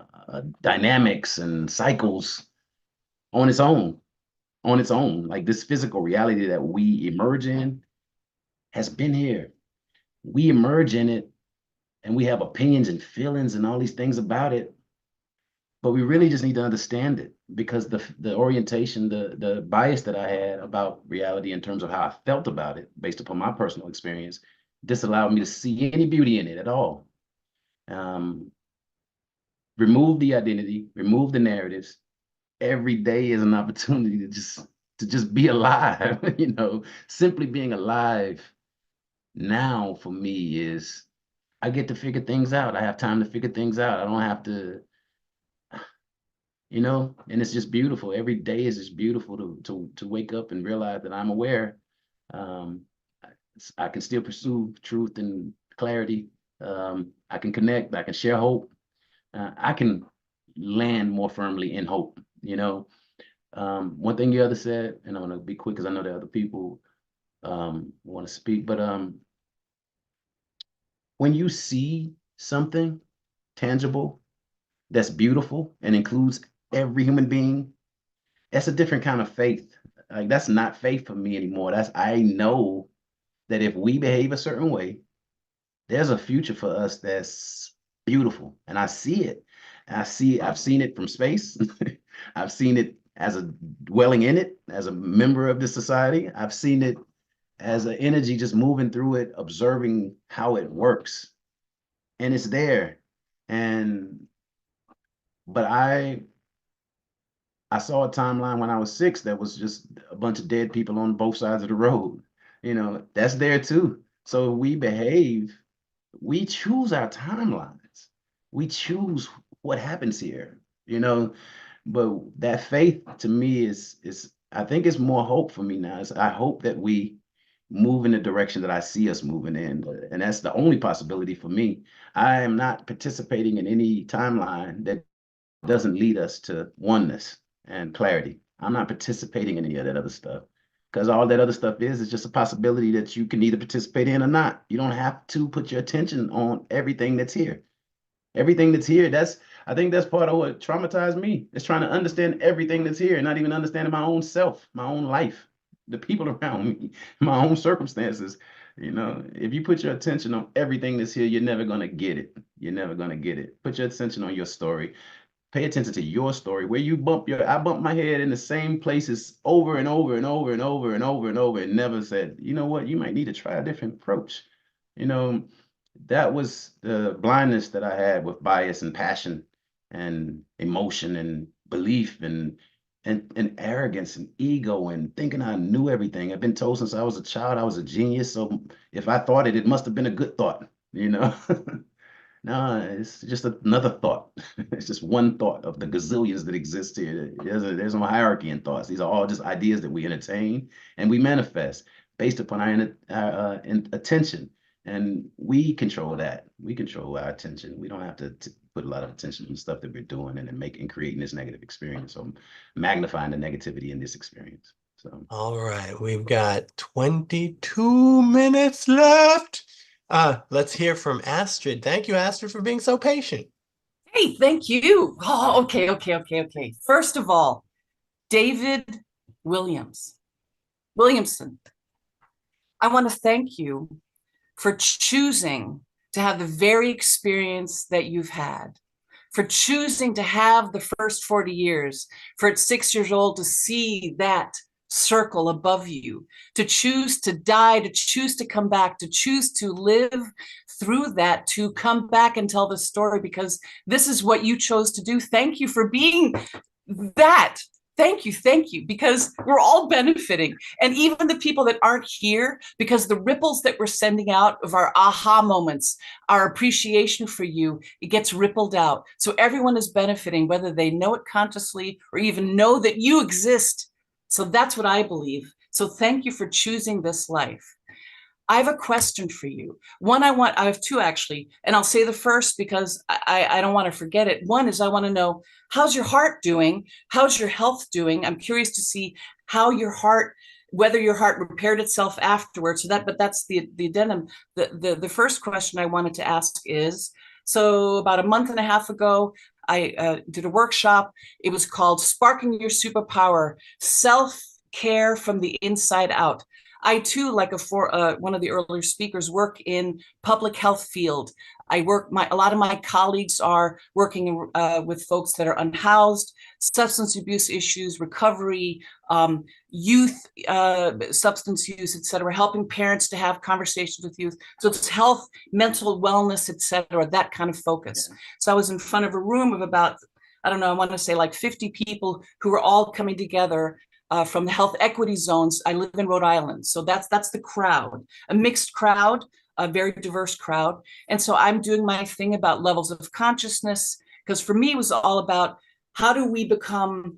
dynamics and cycles on its own, Like this physical reality that we emerge in has been here. We emerge in it and we have opinions and feelings and all these things about it, but we really just need to understand it, because the orientation, the bias that I had about reality in terms of how I felt about it based upon my personal experience disallowed me to see any beauty in it at all. Remove the identity, remove the narratives. Every day is an opportunity to just be alive. Simply being alive now for me is, I get to figure things out. I have time to figure things out. I don't have to, and it's just beautiful. Every day is just beautiful to wake up and realize that I'm aware. I can still pursue truth and clarity. I can connect. I can share hope. I can land more firmly in hope. One thing you other said, and I'm gonna be quick because I know there are other people want to speak, but when you see something tangible that's beautiful and includes every human being, that's a different kind of faith. Like, that's not faith for me anymore. I know that if we behave a certain way, there's a future for us that's beautiful. And I see it. I've seen it from space. I've seen it as a dwelling in it, as a member of this society. I've seen it as an energy just moving through it, observing how it works. And it's there. But I saw a timeline when I was 6 that was just a bunch of dead people on both sides of the road. That's there too. So we behave, we choose our timelines. We choose what happens here, but that faith to me is I think it's more hope for me now. I hope that we move in the direction that I see us moving in. And that's the only possibility for me. I am not participating in any timeline that doesn't lead us to oneness and clarity. I'm not participating in any of that other stuff, because all that other stuff is just a possibility that you can either participate in or not. You don't have to put your attention on everything that's here. Everything that's here, I think that's part of what traumatized me. It's trying to understand everything that's here and not even understanding my own self, my own life, the people around me, my own circumstances. If you put your attention on everything that's here, you're never going to get it. You're never going to get it. Put your attention on your story. Pay attention to your story, where I bump my head in the same places over and over and over and over and over and over, and never said, you know what, you might need to try a different approach. That was the blindness that I had with bias and passion and emotion and belief and arrogance and ego and thinking I knew everything. I've been told since I was a child I was a genius. So if I thought it, it must have been a good thought, No, it's just another thought. It's just one thought of the gazillions that exist here. There's no hierarchy in thoughts. These are all just ideas that we entertain and we manifest based upon our attention. And we control that. We control our attention. We don't have to put a lot of attention on the stuff that we're doing and creating this negative experience, or magnifying the negativity in this experience. So, all right, we've got 22 minutes left. Let's hear from Astrid. Thank you, Astrid, for being so patient. Hey, thank you. Oh, okay. First of all, David Williamson, I want to thank you for choosing to have the very experience that you've had, for choosing to have the first 40 years, for at 6 years old to see that circle above you, to choose to die, to choose to come back, to choose to live through that, to come back and tell the story, because this is what you chose to do. Thank you for being that. Thank you, because we're all benefiting. And even the people that aren't here, because the ripples that we're sending out of our aha moments, our appreciation for you, it gets rippled out. So everyone is benefiting, whether they know it consciously or even know that you exist. So that's what I believe. So thank you for choosing this life. I have a question for you. I have two actually, and I'll say the first because I don't want to forget it. One is I want to know, how's your heart doing? How's your health doing? I'm curious to see how your heart, whether your heart repaired itself afterwards. But that's the addendum. The first question I wanted to ask is, so about a month and a half ago, I did a workshop. It was called Sparking Your Superpower, Self-Care from the Inside Out. I too, like one of the earlier speakers, work in public health field. A lot of my colleagues are working with folks that are unhoused, substance abuse issues, recovery, youth, substance use, et cetera, helping parents to have conversations with youth. So it's health, mental wellness, et cetera, that kind of focus. Yeah. So I was in front of a room of about, I don't know, I want to say like 50 people who were all coming together from the health equity zones. I live in Rhode Island. So that's the crowd, a mixed crowd, a very diverse crowd. And so I'm doing my thing about levels of consciousness, because for me, it was all about how do we become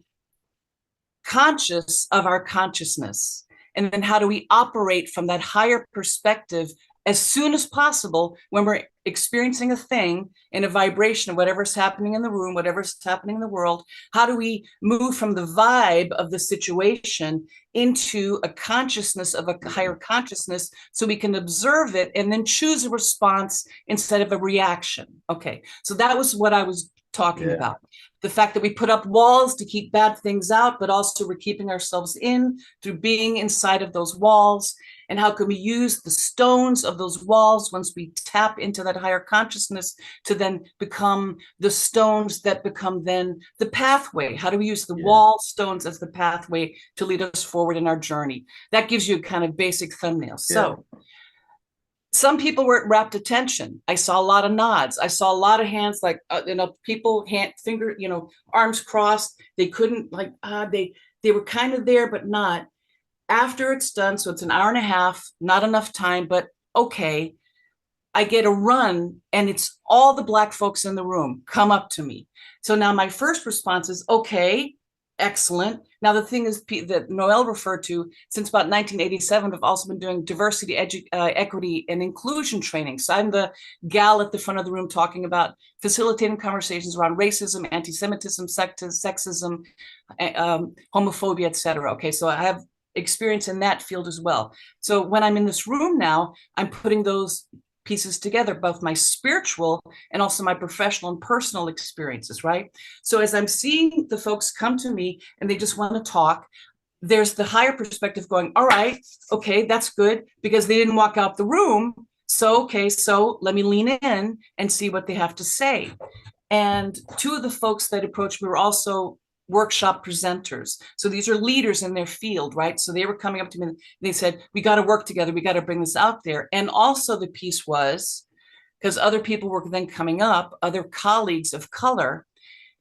conscious of our consciousness? And then how do we operate from that higher perspective as soon as possible when we're experiencing a thing in a vibration of whatever's happening in the room, whatever's happening in the world? How do we move from the vibe of the situation into a consciousness of a higher consciousness so we can observe it and then choose a response instead of a reaction? Okay, so that was what I was talking about. The fact that we put up walls to keep bad things out, but also we're keeping ourselves in through being inside of those walls. And how can we use the stones of those walls once we tap into that higher consciousness to then become the stones that become then the pathway? How do we use the wall stones as the pathway to lead us forward in our journey? That gives you a kind of basic thumbnail. So some people were at rapt attention. I saw a lot of nods. I saw a lot of hands, like, people arms crossed. They couldn't, they were kind of there, but not. After it's done, so it's an hour and a half, not enough time, but okay, I get a run and it's all the Black folks in the room come up to me. So now my first response is, okay, excellent. Now the thing is that Noel referred to, since about 1987, I've also been doing diversity, equity, and inclusion training. So I'm the gal at the front of the room talking about facilitating conversations around racism, anti-Semitism, sexism, homophobia, et cetera. Okay, so I have experience in that field as well. So when I'm in this room now, I'm putting those pieces together, both my spiritual and also my professional and personal experiences, right? So as I'm seeing the folks come to me and they just want to talk, there's the higher perspective going, all right, okay, that's good, because they didn't walk out the room. So, okay, so let me lean in and see what they have to say. And two of the folks that approached me were also workshop presenters. So these are leaders in their field, right? So they were coming up to me and they said, we got to work together. We got to bring this out there. And also the piece was, because other people were then coming up, other colleagues of color.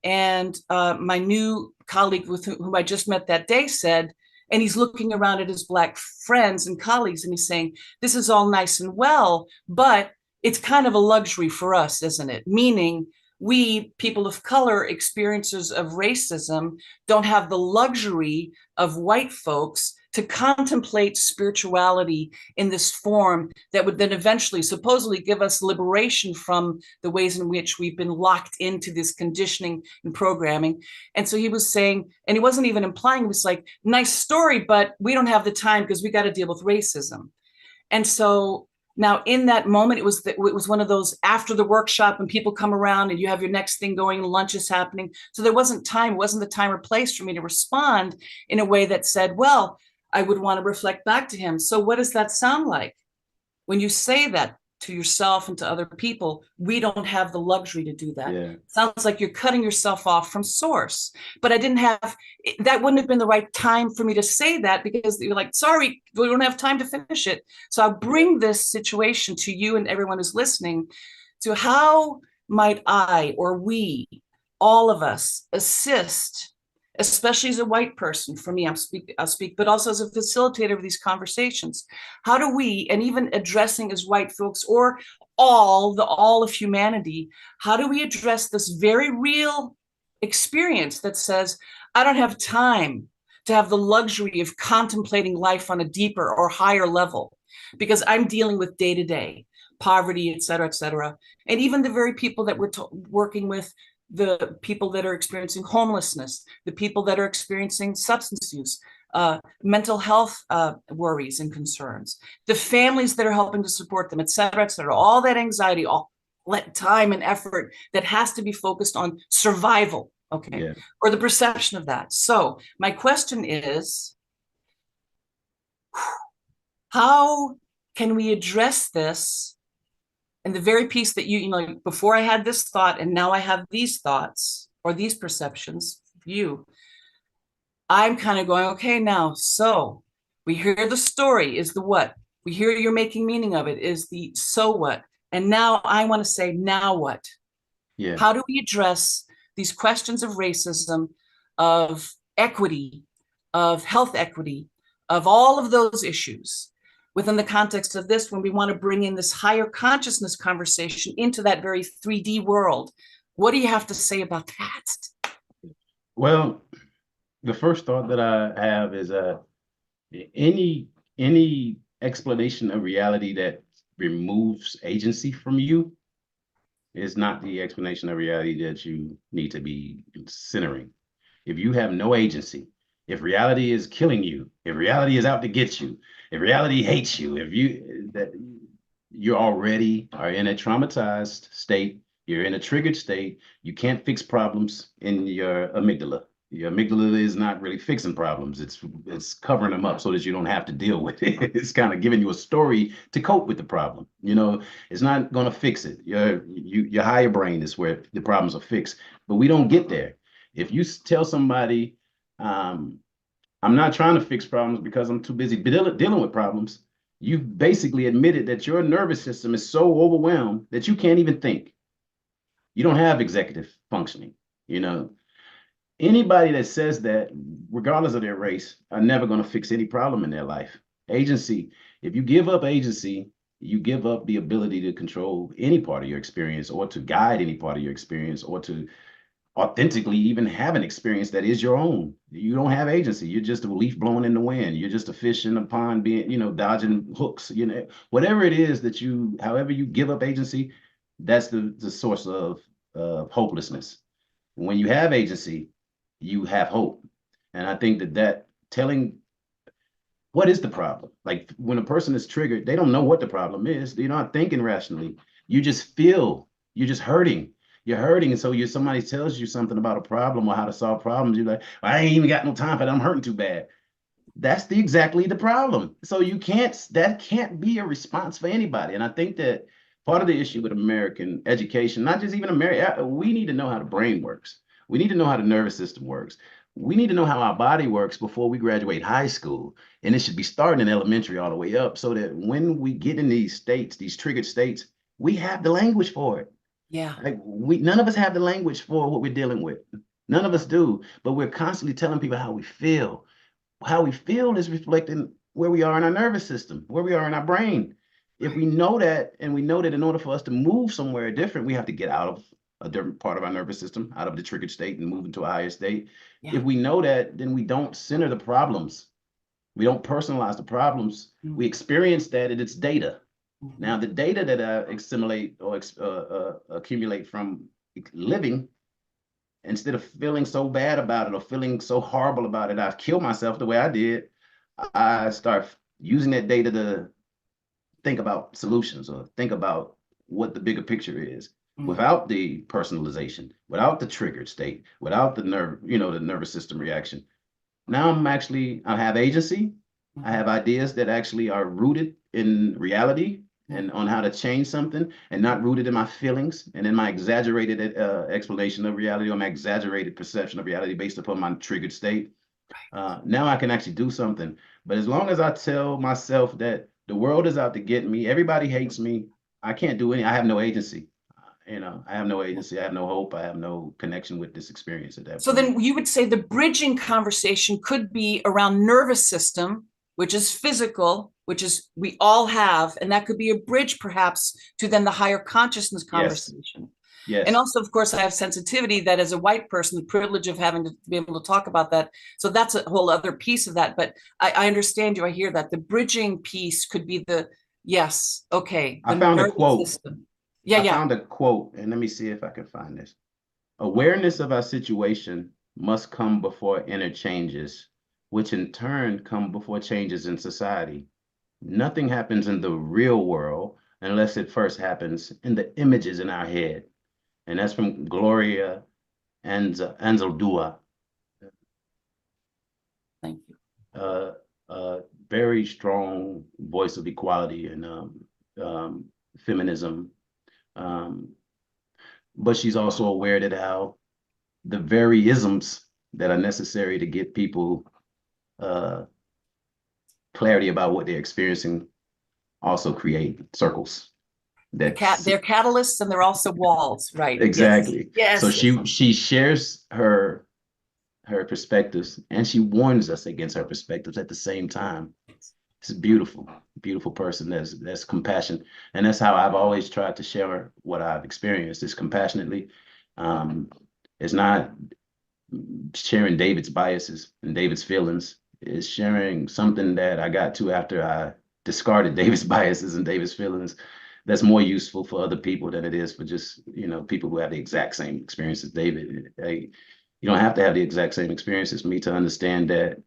And my new colleague with whom I just met that day said, and he's looking around at his Black friends and colleagues and he's saying, this is all nice and well, but it's kind of a luxury for us, isn't it? Meaning, we, people of color, experiencers of racism, don't have the luxury of white folks to contemplate spirituality in this form that would then eventually supposedly give us liberation from the ways in which we've been locked into this conditioning and programming. And so he was saying, and he wasn't even implying, it was like, nice story, but we don't have the time because we got to deal with racism. And so Now, in that moment, it was one of those after the workshop when people come around and you have your next thing going, lunch is happening. So there wasn't time, it wasn't the time or place for me to respond in a way that said, well, I would want to reflect back to him. So what does that sound like? When you say that to yourself and to other people, we don't have the luxury to do that. Yeah. Sounds like you're cutting yourself off from source. But I didn't have, that wouldn't have been the right time for me to say that, because you're like, sorry, we don't have time to finish it. So I'll bring this situation to you and everyone who's listening to how might I, or we, all of us, assist, especially as a white person. For me, I'll speak, but also as a facilitator of these conversations. How do we, and even addressing as white folks or all of humanity, how do we address this very real experience that says, I don't have time to have the luxury of contemplating life on a deeper or higher level, because I'm dealing with day-to-day poverty, et cetera, and even the very people that we're working with, the people that are experiencing homelessness, the people that are experiencing substance use, mental health worries and concerns, the families that are helping to support them, et cetera, all that anxiety, all that time and effort that has to be focused on survival, okay, Yeah. or the perception of that. So my question is, how can we address this? And the very piece that you know, before I had this thought and now I have these thoughts or these perceptions of you, I'm kind of going, okay, now, so we hear the story is the what. We hear you're making meaning of it is the so what. And now I want to say, now what? Yeah. How do we address these questions of racism, of equity, of health equity, of all of those issues within the context of this, when we want to bring in this higher consciousness conversation into that very 3D world? What do you have to say about that? Well, the first thought that I have is any explanation of reality that removes agency from you is not the explanation of reality that you need to be centering. If you have no agency, if reality is killing you, if reality is out to get you, if reality hates you, if you already are in a traumatized state, you're in a triggered state, you can't fix problems in your amygdala. Your amygdala is not really fixing problems. It's covering them up so that you don't have to deal with it. It's kind of giving you a story to cope with the problem. You know, it's not going to fix it. Your higher brain is where the problems are fixed, but we don't get there. If you tell somebody, I'm not trying to fix problems because I'm too busy dealing with problems, you've basically admitted that your nervous system is so overwhelmed that you can't even think. You don't have executive functioning. You know, anybody that says that, regardless of their race, are never going to fix any problem in their life. Agency, if you give up agency, you give up the ability to control any part of your experience or to guide any part of your experience or to authentically even have an experience that is your own. You don't have agency. You're just a leaf blowing in the wind. You're just a fish in a pond being, dodging hooks, whatever it is that however you give up agency, that's the source of hopelessness. When you have agency, you have hope. And I think that telling what is the problem? Like when a person is triggered, they don't know what the problem is. They're not thinking rationally. You just feel, you're just hurting. You're hurting. And so somebody tells you something about a problem or how to solve problems. You're like, well, I ain't even got no time for that. I'm hurting too bad. That's exactly the problem. So that can't be a response for anybody. And I think that part of the issue with American education, not just even America, we need to know how the brain works. We need to know how the nervous system works. We need to know how our body works before we graduate high school. And it should be starting in elementary all the way up so that when we get in these states, these triggered states, we have the language for it. Yeah. Like none of us have the language for what we're dealing with. None of us do, but we're constantly telling people how we feel. How we feel is reflecting where we are in our nervous system, where we are in our brain. If we know that, and we know that in order for us to move somewhere different, we have to get out of a different part of our nervous system, out of the triggered state and move into a higher state. Yeah. If we know that, then we don't center the problems. We don't personalize the problems. Mm-hmm. We experience that and it's data. Mm-hmm. Now, the data that I assimilate or accumulate from living, instead of feeling so bad about it or feeling so horrible about it, I've killed myself the way I did. I start using that data to think about solutions or think about what the bigger picture is. Mm. Without the personalization, without the triggered state, without the the nervous system reaction. Now I have agency. I have ideas that actually are rooted in reality and on how to change something, and not rooted in my feelings and in my exaggerated explanation of reality or my exaggerated perception of reality based upon my triggered state. Now I can actually do something. But as long as I tell myself that the world is out to get me, everybody hates me, I can't do I have no agency. I have no agency, I have no hope, I have no connection with this experience at that So point. then you would say the bridging conversation could be around nervous system, which is physical, which is we all have, and that could be a bridge perhaps to then the higher consciousness conversation. Yes. And also, of course, I have sensitivity that as a white person, the privilege of having to be able to talk about that. So that's a whole other piece of that. But I understand you, I hear that. The bridging piece could be yes, okay. I found a quote. System. I found a quote, and let me see if I can find this. Awareness of our situation must come before inner changes, which in turn come before changes in society. Nothing happens in the real world unless it first happens in the images in our head. And that's from Gloria Anzaldúa. Thank you. Very strong voice of equality and feminism. But she's also aware that how the very isms that are necessary to get people clarity about what they're experiencing also create circles. They're catalysts and they're also walls, right? Exactly. Yes. So she shares her perspectives and she warns us against her perspectives at the same time. It's a beautiful, beautiful person. That's compassion. And that's how I've always tried to share what I've experienced is compassionately. It's not sharing David's biases and David's feelings. It's sharing something that I got to after I discarded David's biases and David's feelings that's more useful for other people than it is for just, people who have the exact same experience as David. You don't have to have the exact same experiences for me to understand that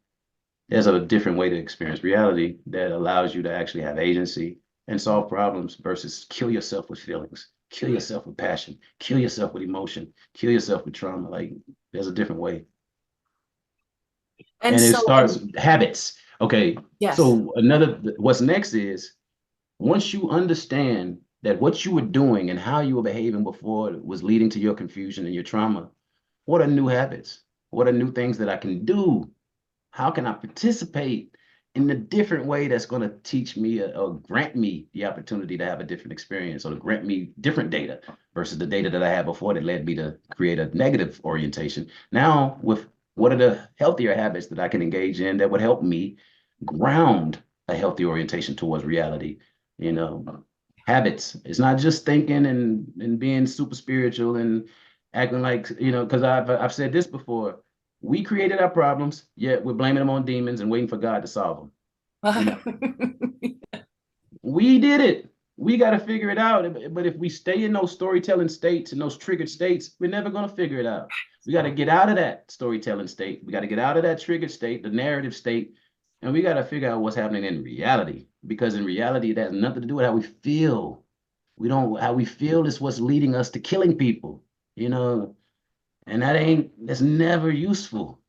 there's a different way to experience reality that allows you to actually have agency and solve problems versus kill yourself with feelings, kill yourself with passion, kill yourself with emotion, kill yourself with trauma. Like there's a different way. And it starts habits. Okay. Yes. So what's next is once you understand that what you were doing and how you were behaving before was leading to your confusion and your trauma, what are new habits? What are new things that I can do? How can I participate in a different way that's going to teach me or grant me the opportunity to have a different experience or to grant me different data versus the data that I had before that led me to create a negative orientation? Now, with what are the healthier habits that I can engage in that would help me ground a healthy orientation towards reality? Habits. It's not just thinking and being super spiritual and acting like, because I've said this before. We created our problems, yet we're blaming them on demons and waiting for God to solve them. We did it. We got to figure it out. But if we stay in those storytelling states and those triggered states, we're never going to figure it out. We got to get out of that storytelling state. We got to get out of that triggered state, the narrative state, and we got to figure out what's happening in reality. Because in reality, it has nothing to do with how we feel. How we feel is what's leading us to killing people, and that's never useful.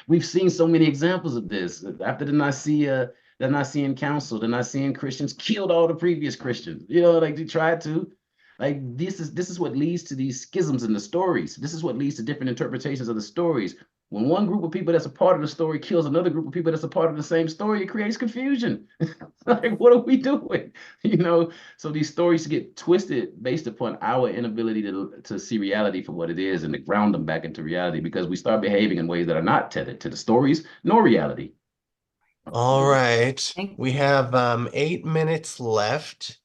We've seen so many examples of this. After the Nicene Council, the Nicene Christians killed all the previous Christians. They tried to. This is what leads to these schisms in the stories. This is what leads to different interpretations of the stories. When one group of people that's a part of the story kills another group of people that's a part of the same story, it creates confusion. What are we doing? So these stories get twisted based upon our inability to see reality for what it is and to ground them back into reality because we start behaving in ways that are not tethered to the stories nor reality. All right. We have 8 minutes left.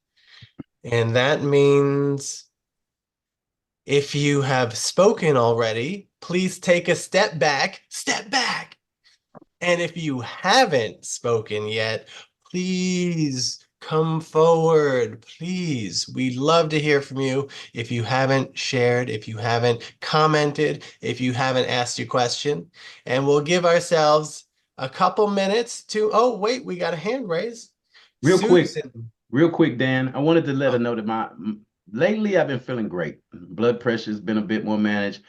And that means if you have spoken already, please take a step back. And if you haven't spoken yet, please come forward. Please. We'd love to hear from you. If you haven't shared, if you haven't commented, if you haven't asked your question, and we'll give ourselves a couple minutes to, oh, wait, we got a hand raised. Susan. Real quick, Dan, I wanted to let her know that lately I've been feeling great. Blood pressure's been a bit more managed.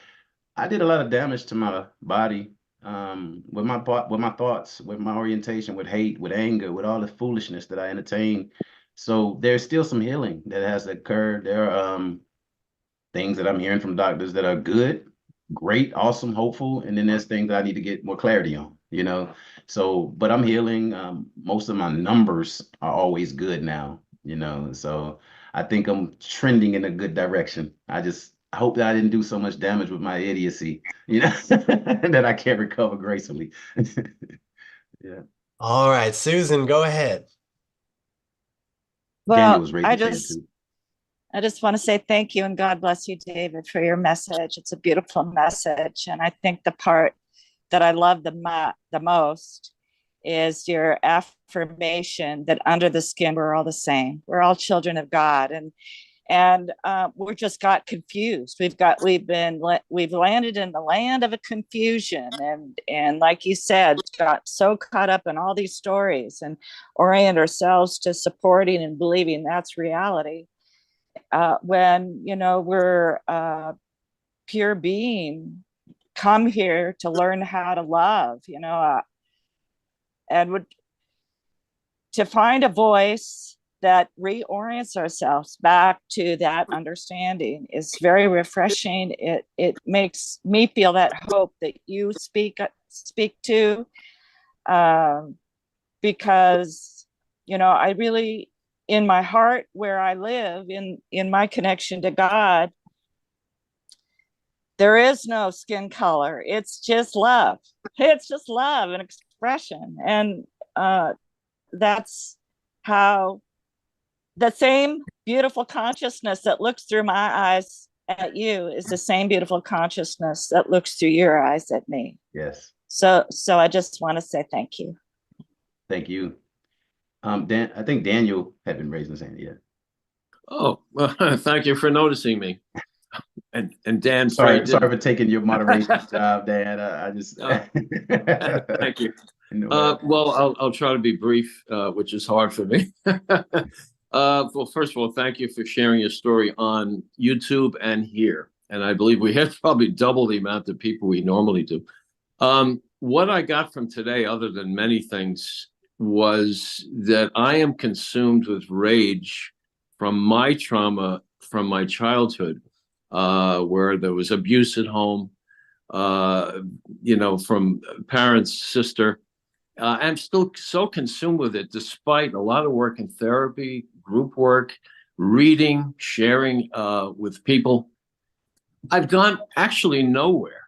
I did a lot of damage to my body, with my thoughts, with my orientation, with hate, with anger, with all the foolishness that I entertain. So there's still some healing that has occurred. There are things that I'm hearing from doctors that are good, great, awesome, hopeful, and then there's things that I need to get more clarity on, you know. So, but I'm healing. Most of my numbers are always good now, you know. So I think I'm trending in a good direction. I hope that I didn't do so much damage with my idiocy, you know, that I can't recover gracefully. Yeah. All right, Susan, go ahead. Daniel Well, was raising his hand too. I just want to say thank you and God bless you, David, for your message. It's a beautiful message. And I think the part that I love the most is your affirmation that under the skin, we're all the same. We're all children of God. And we're just got confused. We've landed in the land of a confusion, and like you said, got so caught up in all these stories and orient ourselves to supporting and believing that's reality. When we're pure being, come here to learn how to love, and to find a voice that reorients ourselves back to that understanding is very refreshing. It makes me feel that hope that you speak to, because I really, in my heart, where I live, in my connection to God, there is no skin color. It's just love. It's just love and expression, and that's how the same beautiful consciousness that looks through my eyes at you is the same beautiful consciousness that looks through your eyes at me. Yes. So I just want to say thank you. Thank you. Dan, I think Daniel had been raising his hand. Yeah. Oh, well, thank you for noticing me. And Dan, sorry for taking your moderation job, Dan. Thank you. Well, I'll try to be brief, which is hard for me. Well, first of all, thank you for sharing your story on YouTube and here. And I believe we have probably double the amount of people we normally do. What I got from today, other than many things, was that I am consumed with rage from my trauma from my childhood, where there was abuse at home, from parents, sister. I'm still so consumed with it, despite a lot of work in therapy, group work, reading, sharing with people. I've gone actually nowhere.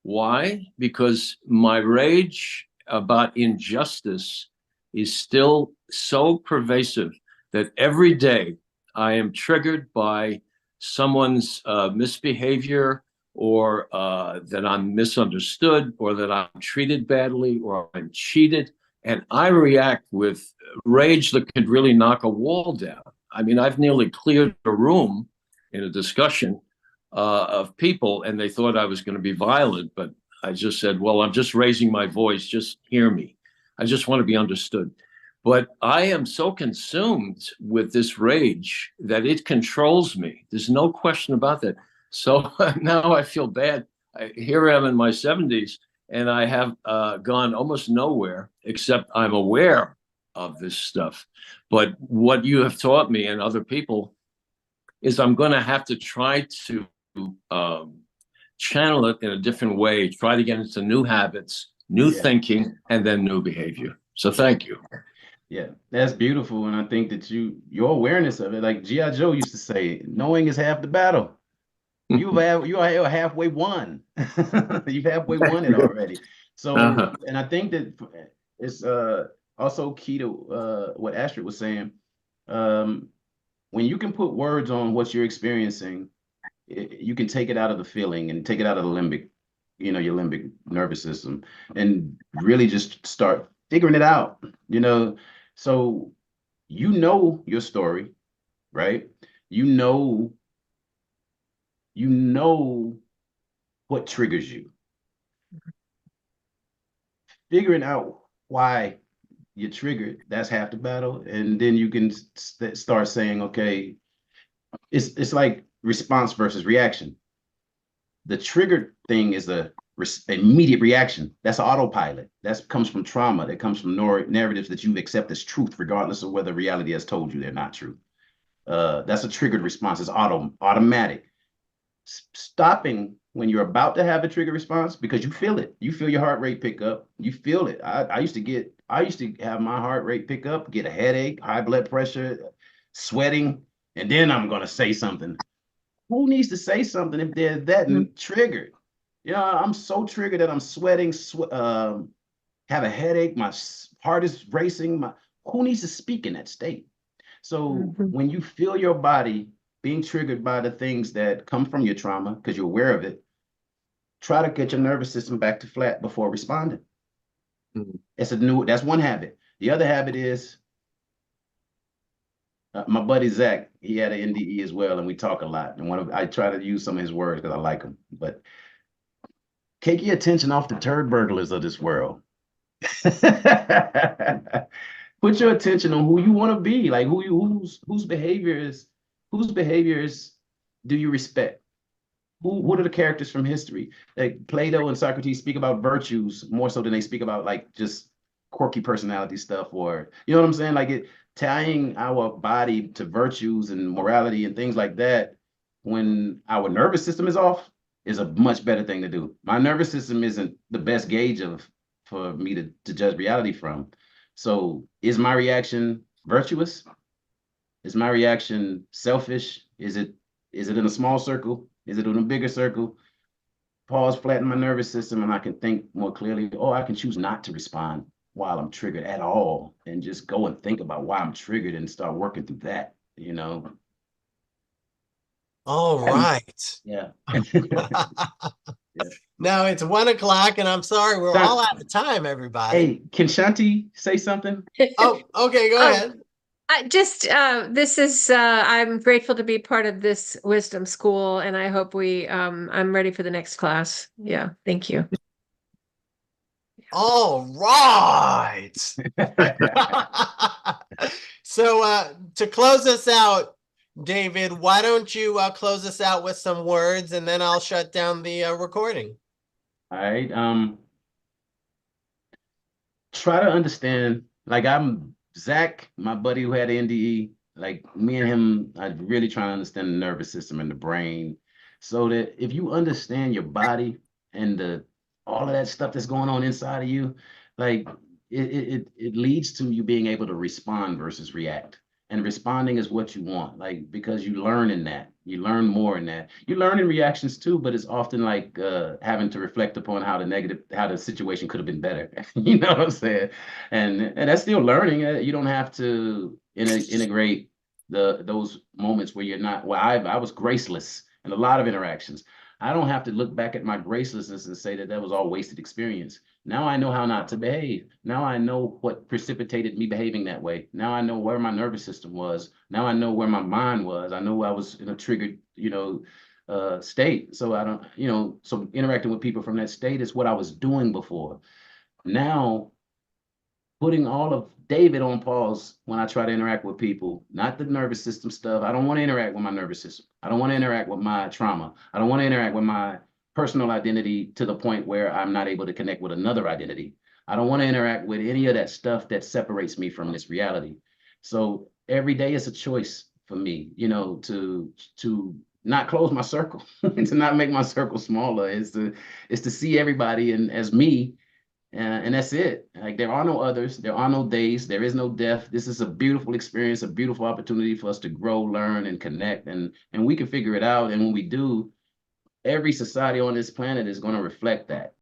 Why? Because my rage about injustice is still so pervasive that every day I am triggered by someone's misbehavior, or that I'm misunderstood, or that I'm treated badly, or I'm cheated. And I react with rage that could really knock a wall down. I mean, I've nearly cleared a room in a discussion of people, and they thought I was going to be violent, but I just said, well, I'm just raising my voice, just hear me. I just want to be understood. But I am so consumed with this rage that it controls me. There's no question about that. So now I feel bad. Here I am in my 70s, and I have gone almost nowhere, except I'm aware of this stuff. But what you have taught me and other people is I'm going to have to try to channel it in a different way, try to get into new habits, new thinking, and then new behavior. So thank you. Yeah, that's beautiful. And I think that your awareness of it, like G.I. Joe used to say, knowing is half the battle. You are halfway won. You've halfway won it already. So, and I think that it's also key to what Astrid was saying. When you can put words on what you're experiencing, you can take it out of the feeling and take it out of the limbic, your limbic nervous system, and really just start figuring it out, So your story, right? You know what triggers you. Figuring out why you're triggered. That's half the battle. And then you can start saying, okay, it's like response versus reaction. The triggered thing is the immediate reaction. That's autopilot. That comes from trauma. That comes from narratives that you accept as truth, regardless of whether reality has told you they're not true. That's a triggered response. It's automatic. Stopping when you're about to have a trigger response, because you feel it. You feel your heart rate pick up. You feel it. I used to have my heart rate pick up, get a headache, high blood pressure, sweating, and then I'm gonna say something. Who needs to say something if they're that triggered? You know, I'm so triggered that I'm sweating, have a headache, my heart is racing. Who needs to speak in that state? So when you feel your body being triggered by the things that come from your trauma, because you're aware of it, try to get your nervous system back to flat before responding. That's one habit. The other habit is, my buddy Zach, he had an NDE as well, and we talk a lot. And I try to use some of his words because I like them. But take your attention off the turd burglars of this world. Put your attention on who you want to be, like whose behaviors do you respect? What are the characters from history? Like Plato and Socrates speak about virtues more so than they speak about like just quirky personality stuff, or you know what I'm saying? Like tying our body to virtues and morality and things like that when our nervous system is off is a much better thing to do. My nervous system isn't the best gauge for me to judge reality from. So is my reaction virtuous? Is my reaction selfish? Is it in a small circle? Is it in a bigger circle? Pause, flatten my nervous system, and I can think more clearly. Or I can choose not to respond while I'm triggered at all, and just go and think about why I'm triggered and start working through that, you know? All right. Yeah. Now it's 1 o'clock, and I'm sorry, we're all out of time, everybody. Hey, can Shanti say something? Oh, okay, go ahead. I'm grateful to be part of this wisdom school, and I hope I'm ready for the next class. Yeah, thank you. All right. So to close us out, David, why don't you close us out with some words, and then I'll shut down the recording. All right. Try to understand, like Zach, my buddy who had NDE, like me and him, I really try to understand the nervous system and the brain, so that if you understand your body and all of that stuff that's going on inside of you, like it leads to you being able to respond versus react. And responding is what you want, like, because you learn in that. You learn more in that. You learn in reactions too, but it's often like having to reflect upon how the situation could have been better. You know what I'm saying? And that's still learning. You don't have to integrate those moments where you're not. Well, I was graceless in a lot of interactions. I don't have to look back at my gracelessness and say that was all wasted experience. Now I know how not to behave. Now I know what precipitated me behaving that way. Now I know where my nervous system was. Now I know where my mind was. I know I was in a triggered, state. So I don't, so interacting with people from that state is what I was doing before. Now, putting all of David on pause when I try to interact with people, not the nervous system stuff. I don't want to interact with my nervous system. I don't want to interact with my trauma. I don't want to interact with my personal identity to the point where I'm not able to connect with another identity. I don't want to interact with any of that stuff that separates me from this reality. So every day is a choice for me, to not close my circle and to not make my circle smaller. Is to see everybody and as me. And that's it. Like, there are no others. There are no days. There is no death. This is a beautiful experience, a beautiful opportunity for us to grow, learn, and connect. And we can figure it out. And when we do, every society on this planet is going to reflect that.